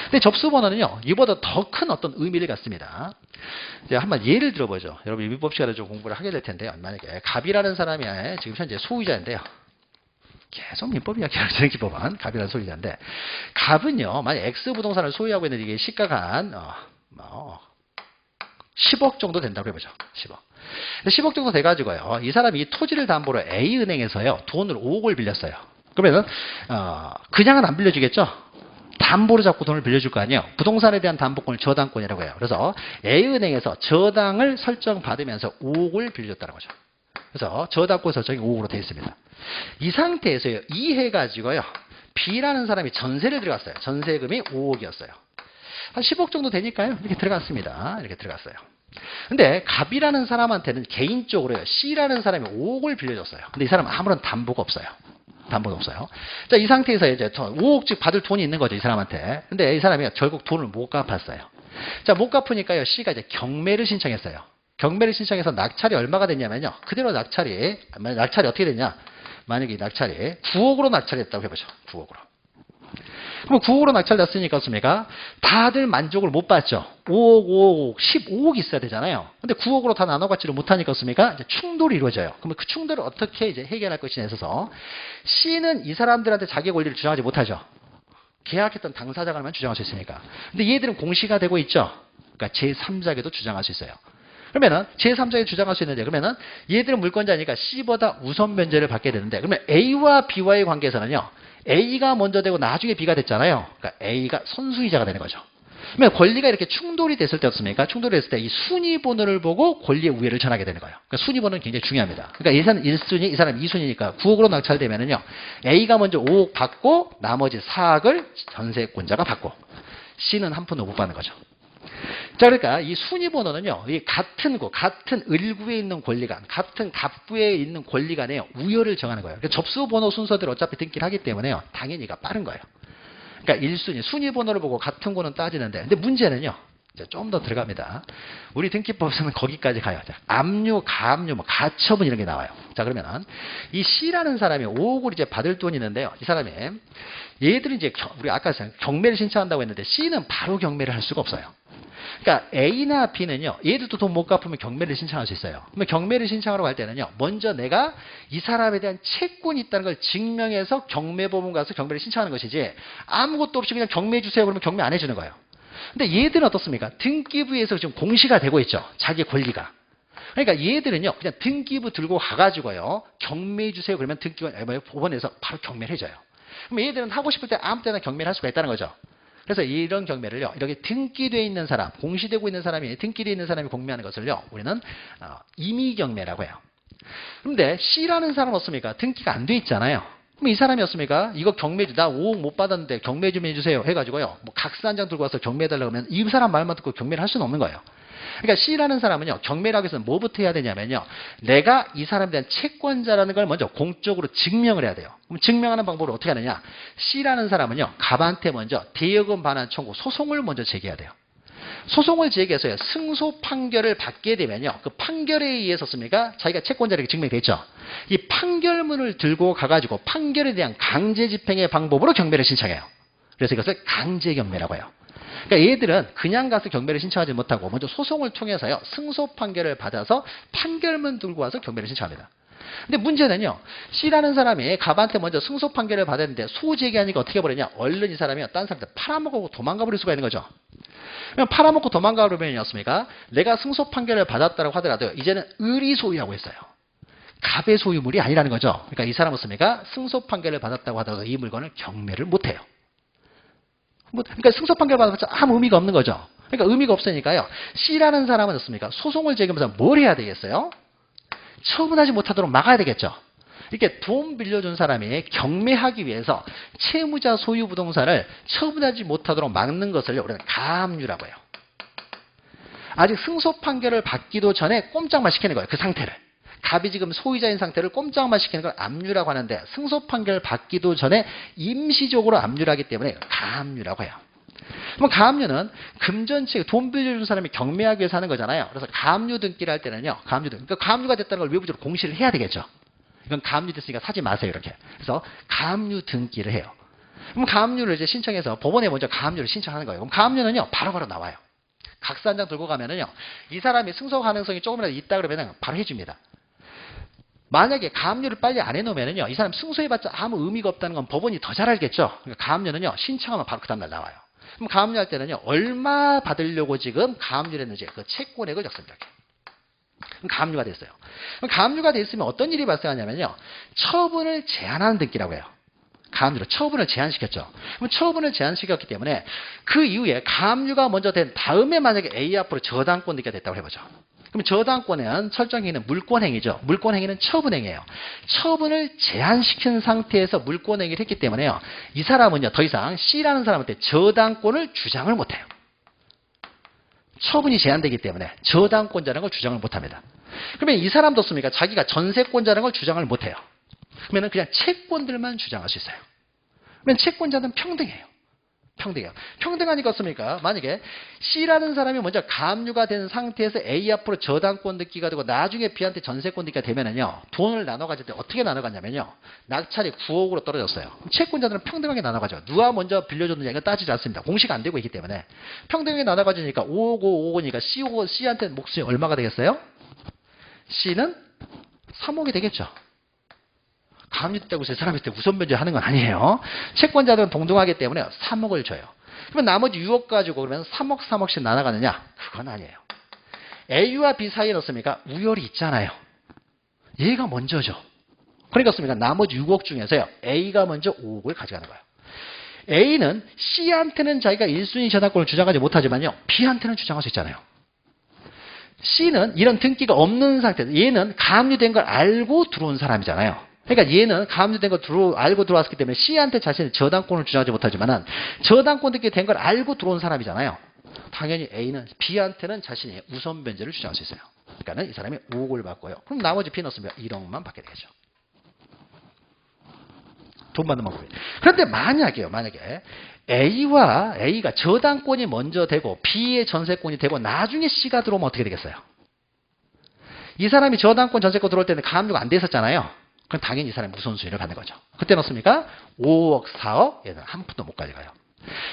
Speaker 1: 근데 접수 번호는요. 이보다 더 큰 어떤 의미를 갖습니다. 이제 한번 예를 들어보죠. 여러분 민법 시간에 좀 공부를 하게 될 텐데요. 만약에 갑이라는 사람이 지금 현재 소유자인데요. 계속 민법 이야기하는 등기법은 갑이라는 소유자인데 갑은요. 만약 X 부동산을 소유하고 있는 이게 시가가 한 10억 정도 된다고 해보죠. 10억. 10억 정도 돼가지고요. 이 사람이 이 토지를 담보로 A은행에서요. 돈을 5억을 빌렸어요. 그러면은 그냥은 안 빌려주겠죠. 담보로 잡고 돈을 빌려줄 거 아니에요. 부동산에 대한 담보권을 저당권이라고 해요. 그래서 A은행에서 저당을 설정받으면서 5억을 빌려줬다는 거죠. 그래서 저당권 설정이 5억으로 되어 있습니다. 이 상태에서요. 이해가지고요. B라는 사람이 전세를 들어갔어요. 전세금이 5억이었어요. 한 10억 정도 되니까요. 이렇게 들어갔습니다. 이렇게 들어갔어요. 근데 갑이라는 사람한테는 개인적으로요. C라는 사람이 5억을 빌려줬어요. 근데 이 사람은 아무런 담보가 없어요. 담보도 없어요. 자, 이 상태에서 이제 5억씩 받을 돈이 있는 거죠, 이 사람한테. 근데 이 사람이 결국 돈을 못 갚았어요. 자, 못 갚으니까요, C가 이제 경매를 신청했어요. 경매를 신청해서 낙찰이 얼마가 됐냐면요. 그대로 낙찰이 어떻게 됐냐. 만약에 낙찰이 9억으로 낙찰이 됐다고 해보죠. 9억으로. 그럼 9억으로 낙찰됐으니까 어떻습니까? 다들 만족을 못 받죠. 5억, 5억, 15억 있어야 되잖아요. 근데 9억으로 다 나눠받지를 못하니까 어떻습니까? 이제 충돌이 이루어져요. 그러면 그 충돌을 어떻게 이제 해결할 것이냐에 있어서 C는 이 사람들한테 자기 권리를 주장하지 못하죠. 계약했던 당사자가만 주장할 수 있으니까. 근데 얘들은 공시가 되고 있죠. 그러니까 제3자에게도 주장할 수 있어요. 그러면은 제3자에게 주장할 수 있는데 그러면은 얘들은 물권자니까 C보다 우선 면제를 받게 되는데 그러면 A와 B와의 관계에서는요. A가 먼저 되고 나중에 B가 됐잖아요. 그러니까 A가 선수이자가 되는 거죠. 그러면 권리가 이렇게 충돌이 됐을 때 어떻습니까? 충돌이 됐을 때 이 순위 번호를 보고 권리의 우위를 전하게 되는 거예요. 그러니까 순위 번호는 굉장히 중요합니다. 그러니까 이 사람 1순위, 이 사람 2순위니까 9억으로 낙찰되면은요. A가 먼저 5억 받고 나머지 4억을 전세권자가 받고 C는 한 푼도 못 받는 거죠. 자, 그러니까 이 순위 번호는요, 이 같은 을구에 있는 권리간, 같은 갑구에 있는 권리간의 우열을 정하는 거예요. 그러니까 접수 번호 순서대로 어차피 등기를 하기 때문에요, 당연히 이가 빠른 거예요. 그러니까 1순위, 순위 번호를 보고 같은 거는 따지는데, 근데 문제는요, 좀 더 들어갑니다. 우리 등기법에서는 거기까지 가요. 압류, 가압류, 뭐 가처분 이런 게 나와요. 자, 그러면은 이 C라는 사람이 5억을 이제 받을 돈이 있는데요. 이 사람이 얘들이 이제 우리 아까 경매를 신청한다고 했는데 C는 바로 경매를 할 수가 없어요. 그러니까 A나 B는요, 얘들도 돈 못 갚으면 경매를 신청할 수 있어요. 그러면 경매를 신청하러 갈 때는요, 먼저 내가 이 사람에 대한 채권이 있다는 걸 증명해서 경매법원 가서 경매를 신청하는 것이지, 아무것도 없이 그냥 경매해 주세요 그러면 경매 안 해주는 거예요. 근데 얘들은 어떻습니까? 등기부에서 지금 공시가 되고 있죠. 자기 권리가. 그러니까 얘들은요, 그냥 등기부 들고 가가지고요, 경매해 주세요 그러면 법원에서 바로 경매를 해줘요. 그럼 얘들은 하고 싶을 때 아무 때나 경매를 할 수가 있다는 거죠. 그래서 이런 경매를요, 이렇게 등기되어 있는 사람, 공시되고 있는 사람이, 등기되어 있는 사람이 공매하는 것을요, 우리는 임의경매라고 해요. 그런데 C라는 사람은 어떻습니까? 등기가 안 돼 있잖아요. 그럼 이 사람이 어떻습니까? 이거 경매, 나 5억 못 받았는데 경매 좀 해주세요 해가지고요, 뭐 각서 한 장 들고 와서 경매해달라고 하면 이 사람 말만 듣고 경매를 할 수는 없는 거예요. 그러니까 C라는 사람은요, 경매를 하기 위해서는 뭐부터 해야 되냐면요, 내가 이 사람에 대한 채권자라는 걸 먼저 공적으로 증명을 해야 돼요. 그럼 증명하는 방법을 어떻게 하느냐? C라는 사람은요, 갑한테 먼저 대여금 반환 청구 소송을 먼저 제기해야 돼요. 소송을 제기해서요, 승소 판결을 받게 되면요, 그 판결에 의해서 씁니까? 자기가 채권자라고 증명됐죠. 이 판결문을 들고 가가지고 판결에 대한 강제 집행의 방법으로 경매를 신청해요. 그래서 이것을 강제 경매라고 해요. 그러니까 얘들은 그냥 가서 경매를 신청하지 못하고 먼저 소송을 통해서요, 승소 판결을 받아서 판결문 들고 와서 경매를 신청합니다. 근데 문제는요, C라는 사람이 갑한테 먼저 승소 판결을 받았는데 소제기하니까 어떻게 버리냐? 얼른 이 사람이 딴 사람한테 팔아먹고 도망가 버릴 수가 있는 거죠. 그럼 팔아먹고 도망가 버리면 어떻습니까? 내가 승소 판결을 받았다고 하더라도 이제는 을이 소유하고 있어요. 갑의 소유물이 아니라는 거죠. 그러니까 이 사람은 어떻습니까? 승소 판결을 받았다고 하더라도 이 물건을 경매를 못해요. 그러니까 승소 판결 받아봤자 아무 의미가 없는 거죠. 그러니까 의미가 없으니까요, C라는 사람은 어떻습니까? 소송을 제기하면서 뭘 해야 되겠어요? 처분하지 못하도록 막아야 되겠죠. 이렇게 돈 빌려준 사람이 경매하기 위해서 채무자 소유 부동산을 처분하지 못하도록 막는 것을 우리는 가압류라고 해요. 아직 승소 판결을 받기도 전에 꼼짝만 시키는 거예요. 그 상태를. 갑이 지금 소유자인 상태를 꼼짝만 시키는 걸 압류라고 하는데, 승소 판결을 받기도 전에 임시적으로 압류를 하기 때문에 가압류라고 해요. 그럼 가압류는 금전치, 돈 빌려준 사람이 경매하기 위해서 하는 거잖아요. 그래서 가압류 등기를 할 때는요, 그러니까 가압류가 됐다는 걸 외부적으로 공시를 해야 되겠죠. 이건 가압류 됐으니까 사지 마세요, 이렇게. 그래서 가압류 등기를 해요. 그럼 가압류를 이제 신청해서 법원에 먼저 가압류를 신청하는 거예요. 그럼 가압류는요, 바로바로 나와요. 각서 한 장 들고 가면은요, 이 사람이 승소 가능성이 조금이라도 있다 그러면은 바로 해줍니다. 만약에 가압류를 빨리 안 해놓으면은요, 이 사람 승소해봤자 아무 의미가 없다는 건 법원이 더 잘 알겠죠. 그러니까 가압류는요, 신청하면 바로 그 다음날 나와요. 그럼 가압류 할 때는요, 얼마 받으려고 지금 가압류를 했는지 그 채권액을 적습니다. 그럼 가압류가 됐어요. 그럼 가압류가 됐으면 어떤 일이 발생하냐면요, 처분을 제한하는 등기라고 해요. 가압류로 처분을 제한시켰죠. 그럼 처분을 제한시켰기 때문에 그 이후에 가압류가 먼저 된 다음에 만약에 A 앞으로 저당권 등기가 됐다고 해보죠. 그럼 저당권은 설정행위는 물권행위죠. 물권행위는 처분행위예요. 처분을 제한시킨 상태에서 물권행위를 했기 때문에요, 이 사람은요, 더 이상 C라는 사람한테 저당권을 주장을 못해요. 처분이 제한되기 때문에 저당권자라는 걸 주장을 못합니다. 그러면 이 사람도 없습니까? 자기가 전세권자라는 걸 주장을 못해요. 그러면 그냥 채권들만 주장할 수 있어요. 그러면 채권자는 평등해요. 평등해요. 평등하니까 어떻습니까? 만약에 C라는 사람이 먼저 가압류가 된 상태에서 A 앞으로 저당권 듣기가 되고 나중에 B한테 전세권 듣기가 되면은요, 돈을 나눠 가질 때 어떻게 나눠 갔냐면요, 낙찰이 9억으로 떨어졌어요. 채권자들은 평등하게 나눠 가죠. 누가 먼저 빌려줬느냐 이건 따지지 않습니다. 공시가 안 되고 있기 때문에 평등하게 나눠 가지니까 5억 5억이니까 C한테 몫이 얼마가 되겠어요? C는 3억이 되겠죠. 가압류 됐다고 해서 사람한테 우선 변제하는 건 아니에요. 채권자들은 동등하기 때문에 3억을 줘요. 그러면 나머지 6억 가지고 그러면 3억 3억씩 나눠가느냐? 그건 아니에요. A와 B 사이에 넣습니까? 우열이 있잖아요. 얘가 먼저죠. 그러니까 습니까? 나머지 6억 중에서요, A가 먼저 5억을 가져가는 거예요. A는 C한테는 자기가 1순위 저당권을 주장하지 못하지만요, B한테는 주장할 수 있잖아요. C는 이런 등기가 없는 상태에서 얘는 가압류된 걸 알고 들어온 사람이잖아요. 그러니까 얘는 가압류된 걸 알고 들어왔기 때문에 C한테 자신의 저당권을 주장하지 못하지만은 저당권 등기 된 걸 알고 들어온 사람이잖아요. 당연히 A는 B한테는 자신의 우선 변제를 주장할 수 있어요. 그러니까는 이 사람이 5억을 받고요. 그럼 나머지 B 넣었으면 1억만 받게 되겠죠. 돈 받는 방법이에요. 그런데 만약에 A가 저당권이 먼저 되고 B의 전세권이 되고 나중에 C가 들어오면 어떻게 되겠어요? 이 사람이 저당권 전세권 들어올 때는 가압류가 안 돼 있었잖아요. 그럼 당연히 이 사람이 우선순위를 갖는 거죠. 그때 넣습니까? 5억, 4억, 얘는 한 푼도 못 가져가요.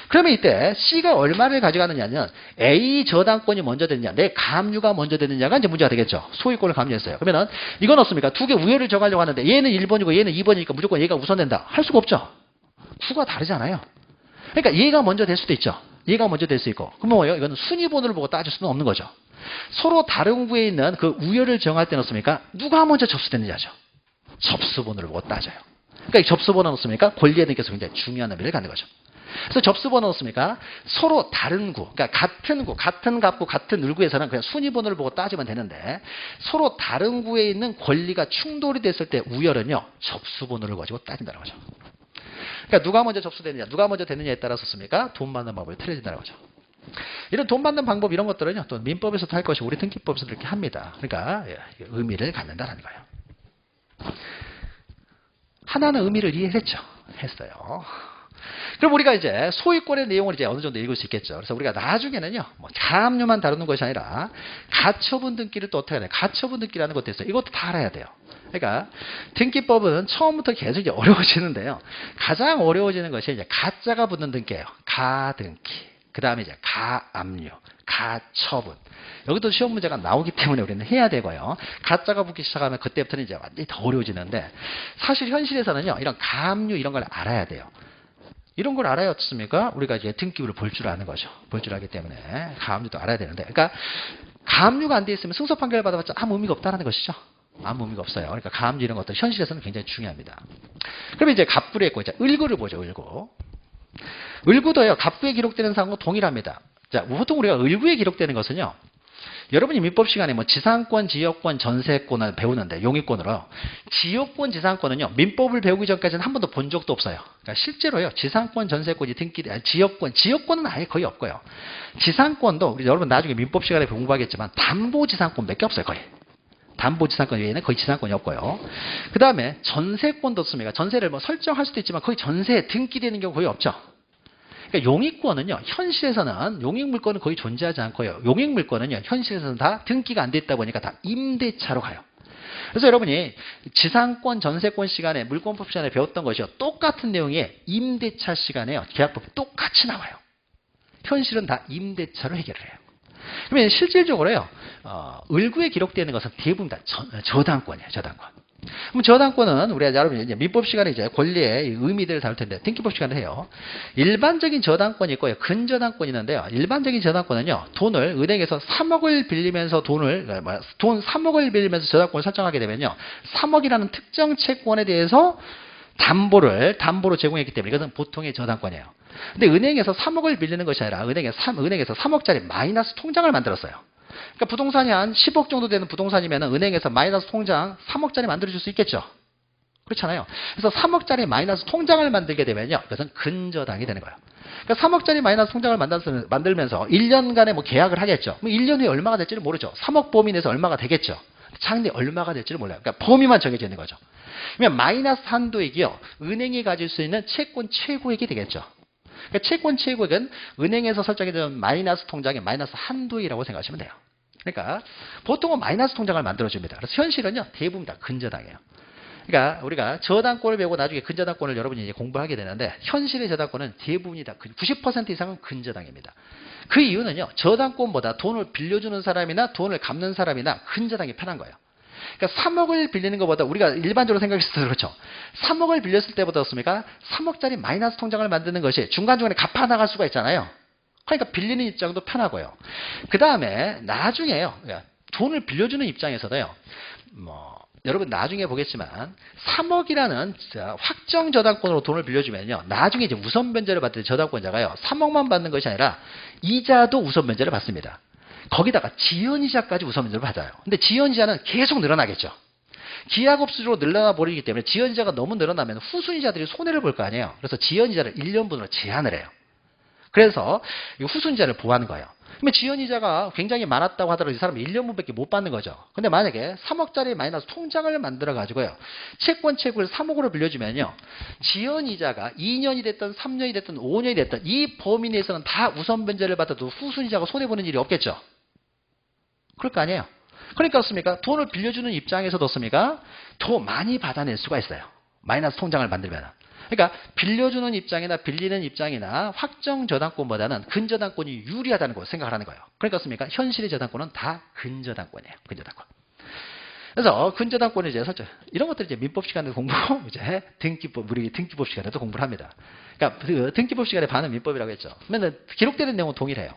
Speaker 1: 그러면 이때 C가 얼마를 가져가느냐는 A 저당권이 먼저 되느냐, 내 가압류가 먼저 되느냐가 이제 문제가 되겠죠. 소유권을 가압류했어요. 그러면은 이건 어떻습니까? 두 개 우열을 정하려고 하는데 얘는 1번이고 얘는 2번이니까 무조건 얘가 우선된다. 할 수가 없죠. 구가 다르잖아요. 그러니까 얘가 먼저 될 수도 있죠. 얘가 먼저 될 수 있고. 그러면 뭐예요? 이건 순위번호를 보고 따질 수는 없는 거죠. 서로 다른 구에 있는 그 우열을 정할 때 넣습니까? 누가 먼저 접수됐느냐죠. 접수번호를 보고 따져요. 그러니까 이 접수번호 넣습니까? 권리에 대해서 굉장히 중요한 의미를 갖는 거죠. 그래서 접수번호 넣습니까? 서로 다른 구, 그러니까 같은 구, 같은 갑구, 같은 을구에서는 그냥 순위번호를 보고 따지면 되는데 서로 다른 구에 있는 권리가 충돌이 됐을 때 우열은요, 접수번호를 가지고 따진다는 거죠. 그러니까 누가 먼저 접수되느냐, 누가 먼저 되느냐에 따라서 씁니까? 돈 받는 방법이 틀려진다는 거죠. 이런 돈 받는 방법 이런 것들은요, 또 민법에서도 할 것이 우리 등기법에서도 이렇게 합니다. 그러니까 의미를 갖는다는 거예요. 하나는 의미를 이해했죠. 했어요. 그럼 우리가 이제 소유권의 내용을 이제 어느 정도 읽을 수 있겠죠. 그래서 우리가 나중에는요, 뭐 가압류만 다루는 것이 아니라 가처분 등기를 또 어떻게 해야 돼요? 가처분 등기라는 것도 있어요. 이것도 다 알아야 돼요. 그러니까 등기법은 처음부터 계속 이제 어려워지는데요. 가장 어려워지는 것이 이제 가자가 붙는 등기예요. 가등기. 그 다음에 이제 가압류, 가처분. 여기도 시험 문제가 나오기 때문에 우리는 해야 되고요. 가짜가 붙기 시작하면 그때부터는 이제 완전히 더 어려워지는데 사실 현실에서는요, 이런 가압류 이런 걸 알아야 돼요. 이런 걸 알아야 어떻습니까? 우리가 이제 등기부를 볼 줄 아는 거죠. 볼 줄 알기 때문에 가압류도 알아야 되는데, 그러니까 가압류가 안 돼 있으면 승소 판결을 받아봤자 아무 의미가 없다는 것이죠. 아무 의미가 없어요. 그러니까 가압류 이런 것들 현실에서는 굉장히 중요합니다. 그러면 이제 갑구를 했고 이제 을구를 보죠. 을구. 을구도요, 갑구에 기록되는 사항과 동일합니다. 자, 보통 우리가 을구에 기록되는 것은요, 여러분이 민법 시간에 뭐 지상권, 지역권, 전세권을 배우는데 용익권으로 지역권, 지상권은요, 민법을 배우기 전까지는 한 번도 본 적도 없어요. 그러니까 실제로요, 지상권, 전세권이 지역권은 아예 거의 없고요. 지상권도 우리 여러분 나중에 민법 시간에 공부하겠지만 담보지상권 몇 개 없어요, 거의. 담보지상권 외에는 거의 지상권이 없고요. 그 다음에 전세권도 없습니다. 전세를 뭐 설정할 수도 있지만 거의 전세에 등기되는 경우 거의 없죠. 그러니까 용익권은요, 현실에서는 용익물권은 거의 존재하지 않고요. 용익물권은요, 현실에서는 다 등기가 안 돼 있다 보니까 다 임대차로 가요. 그래서 여러분이 지상권, 전세권 시간에 물권법 시간에 배웠던 것이요, 똑같은 내용의 임대차 시간에요, 계약법 똑같이 나와요. 현실은 다 임대차로 해결을 해요. 그러면 실질적으로요, 을구에 기록되는 것은 대부분 다 저당권이에요, 저당권. 그럼 저당권은 우리가 여러분 이제 민법 시간에 이제 권리의 의미들을 다룰 텐데 등기법 시간을 해요. 일반적인 저당권이 있고요, 근저당권이 있는데요. 일반적인 저당권은요, 돈을 은행에서 3억을 빌리면서 돈 3억을 빌리면서 저당권을 설정하게 되면요, 3억이라는 특정 채권에 대해서 담보로 제공했기 때문에 이것은 보통의 저당권이에요. 근데 은행에서 3억을 빌리는 것이 아니라 은행에서 3억짜리 마이너스 통장을 만들었어요. 그러니까 부동산이 한 10억 정도 되는 부동산이면 은행에서 마이너스 통장 3억짜리 만들어줄 수 있겠죠. 그렇잖아요. 그래서 3억짜리 마이너스 통장을 만들게 되면요, 이것은 근저당이 되는 거예요. 그러니까 3억짜리 마이너스 통장을 만들면서 1년간의 뭐 계약을 하겠죠. 1년 후에 얼마가 될지를 모르죠. 3억 범위 내에서 얼마가 되겠죠. 장래 얼마가 될지를 몰라요. 그러니까 범위만 정해져 있는 거죠. 그러면 마이너스 한도액이요, 은행이 가질 수 있는 채권 최고액이 되겠죠. 그러니까 채권 최고액은 은행에서 설정해둔 마이너스 통장의 마이너스 한도이라고 생각하시면 돼요. 그러니까 보통은 마이너스 통장을 만들어줍니다. 그래서 현실은요 대부분 다 근저당이에요. 그러니까 우리가 저당권을 배우고 나중에 근저당권을 여러분이 이제 공부하게 되는데 현실의 저당권은 대부분이 다 90% 이상은 근저당입니다. 그 이유는요 저당권보다 돈을 빌려주는 사람이나 돈을 갚는 사람이나 근저당이 편한 거예요. 그러니까 3억을 빌리는 것보다 우리가 일반적으로 생각했을 때 그렇죠. 3억을 빌렸을 때보다 어떻습니까? 3억짜리 마이너스 통장을 만드는 것이 중간중간에 갚아 나갈 수가 있잖아요. 그러니까 빌리는 입장도 편하고요. 그 다음에 나중에요. 돈을 빌려주는 입장에서도요. 여러분 나중에 보겠지만 3억이라는 확정 저당권으로 돈을 빌려주면요. 나중에 이제 우선 변제를 받을 저당권자가요. 3억만 받는 것이 아니라 이자도 우선 변제를 받습니다. 거기다가 지연이자까지 우선 변제를 받아요. 근데 지연이자는 계속 늘어나겠죠. 기하급수적으로 늘어나 버리기 때문에 지연이자가 너무 늘어나면 후순이자들이 손해를 볼 거 아니에요. 그래서 지연이자를 1년분으로 제한을 해요. 그래서 후순이자를 보호하는 거예요. 그러면 지연이자가 굉장히 많았다고 하더라도 이 사람은 1년분밖에 못 받는 거죠. 근데 만약에 3억짜리 마이너스 통장을 만들어 가지고요. 채권 채굴 3억으로 빌려주면요. 지연이자가 2년이 됐든 3년이 됐든 5년이 됐든 이 범위 내에서는 다 우선 변제를 받아도 후순이자가 손해보는 일이 없겠죠. 그럴 거 아니에요. 그러니까 어떻습니까? 돈을 빌려주는 입장에서도 어떻습니까? 더 많이 받아낼 수가 있어요. 마이너스 통장을 만들면. 그러니까 빌려주는 입장이나 빌리는 입장이나 확정 저당권보다는 근저당권이 유리하다는 걸 생각하라는 거예요. 그러니까 어떻습니까? 현실의 저당권은 다 근저당권이에요. 근저당권. 그래서 근저당권을 이제 설정 이런 것들 이제 민법 시간에 공부하고 이제 등기법 우리 등기법 시간에도 공부를 합니다. 그러니까 그 등기법 시간에 반은 민법이라고 했죠. 그러면 기록되는 내용은 동일해요.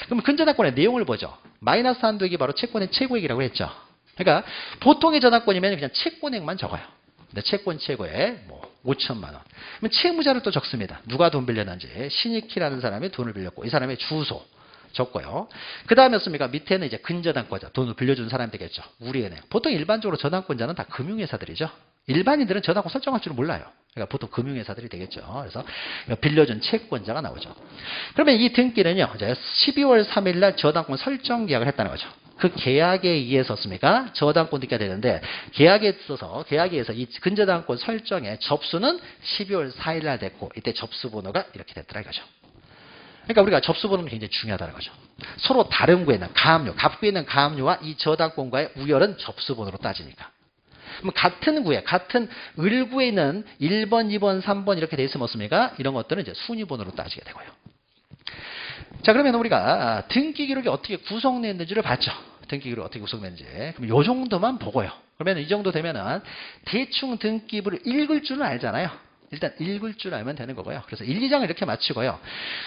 Speaker 1: 그럼 근저당권의 내용을 보죠. 마이너스 한도액이 바로 채권의 최고액이라고 했죠. 그러니까 보통의 저당권이면 그냥 채권액만 적어요. 근데 채권 최고액 5천만 원. 그러면 채무자를 또 적습니다. 누가 돈 빌려놨는지 신익희라는 사람이 돈을 빌렸고 이 사람의 주소 적고요. 그 다음에 었습니까? 밑에는 이제 근저당권자 돈을 빌려준 사람이 되겠죠. 우리은행. 보통 일반적으로 저당권자는 다 금융회사들이죠. 일반인들은 저당권 설정할 줄 몰라요. 그러니까 보통 금융회사들이 되겠죠. 그래서 빌려준 채권자가 나오죠. 그러면 이 등기는요. 이제 12월 3일 날 저당권 설정 계약을 했다는 거죠. 그 계약에 의해서 습니까 저당권 등기가 되는데 계약에 의해서 이 근저당권 설정의 접수는 12월 4일 날 됐고 이때 접수 번호가 이렇게 됐더라 이거죠. 그러니까 우리가 접수 번호는 굉장히 중요하다는 거죠. 서로 다른 구에 있는 가압류, 갑구에 있는 가압류와 이 저당권과의 우열은 접수 번호로 따지니까. 그럼 같은 구에, 같은 을구에 있는 1번, 2번, 3번 이렇게 돼 있으면 어떻습니까? 이런 것들은 이제 순위 번호로 따지게 되고요. 자, 그러면 우리가 등기 기록이 어떻게 구성됐는지를 봤죠. 등기 기록이 어떻게 구성됐는지. 그럼 요 정도만 보고요. 그러면 이 정도 되면은 대충 등기부를 읽을 줄은 알잖아요. 일단 읽을 줄 알면 되는 거고요. 그래서 1, 2장을 이렇게 마치고요.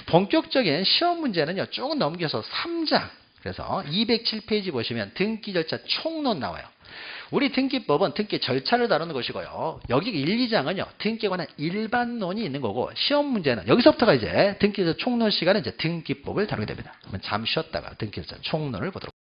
Speaker 1: 본격적인 시험 문제는요. 쭉 넘겨서 3장. 그래서 207페이지 보시면 등기 절차 총론 나와요. 우리 등기법은 등기 절차를 다루는 것이고요. 여기 1, 2장은요. 등기에 관한 일반론이 있는 거고 시험 문제는 여기서부터가 이제 등기 절차 총론 시간은 이제 등기법을 다루게 됩니다. 그러면 잠시 쉬었다가 등기 절차 총론을 보도록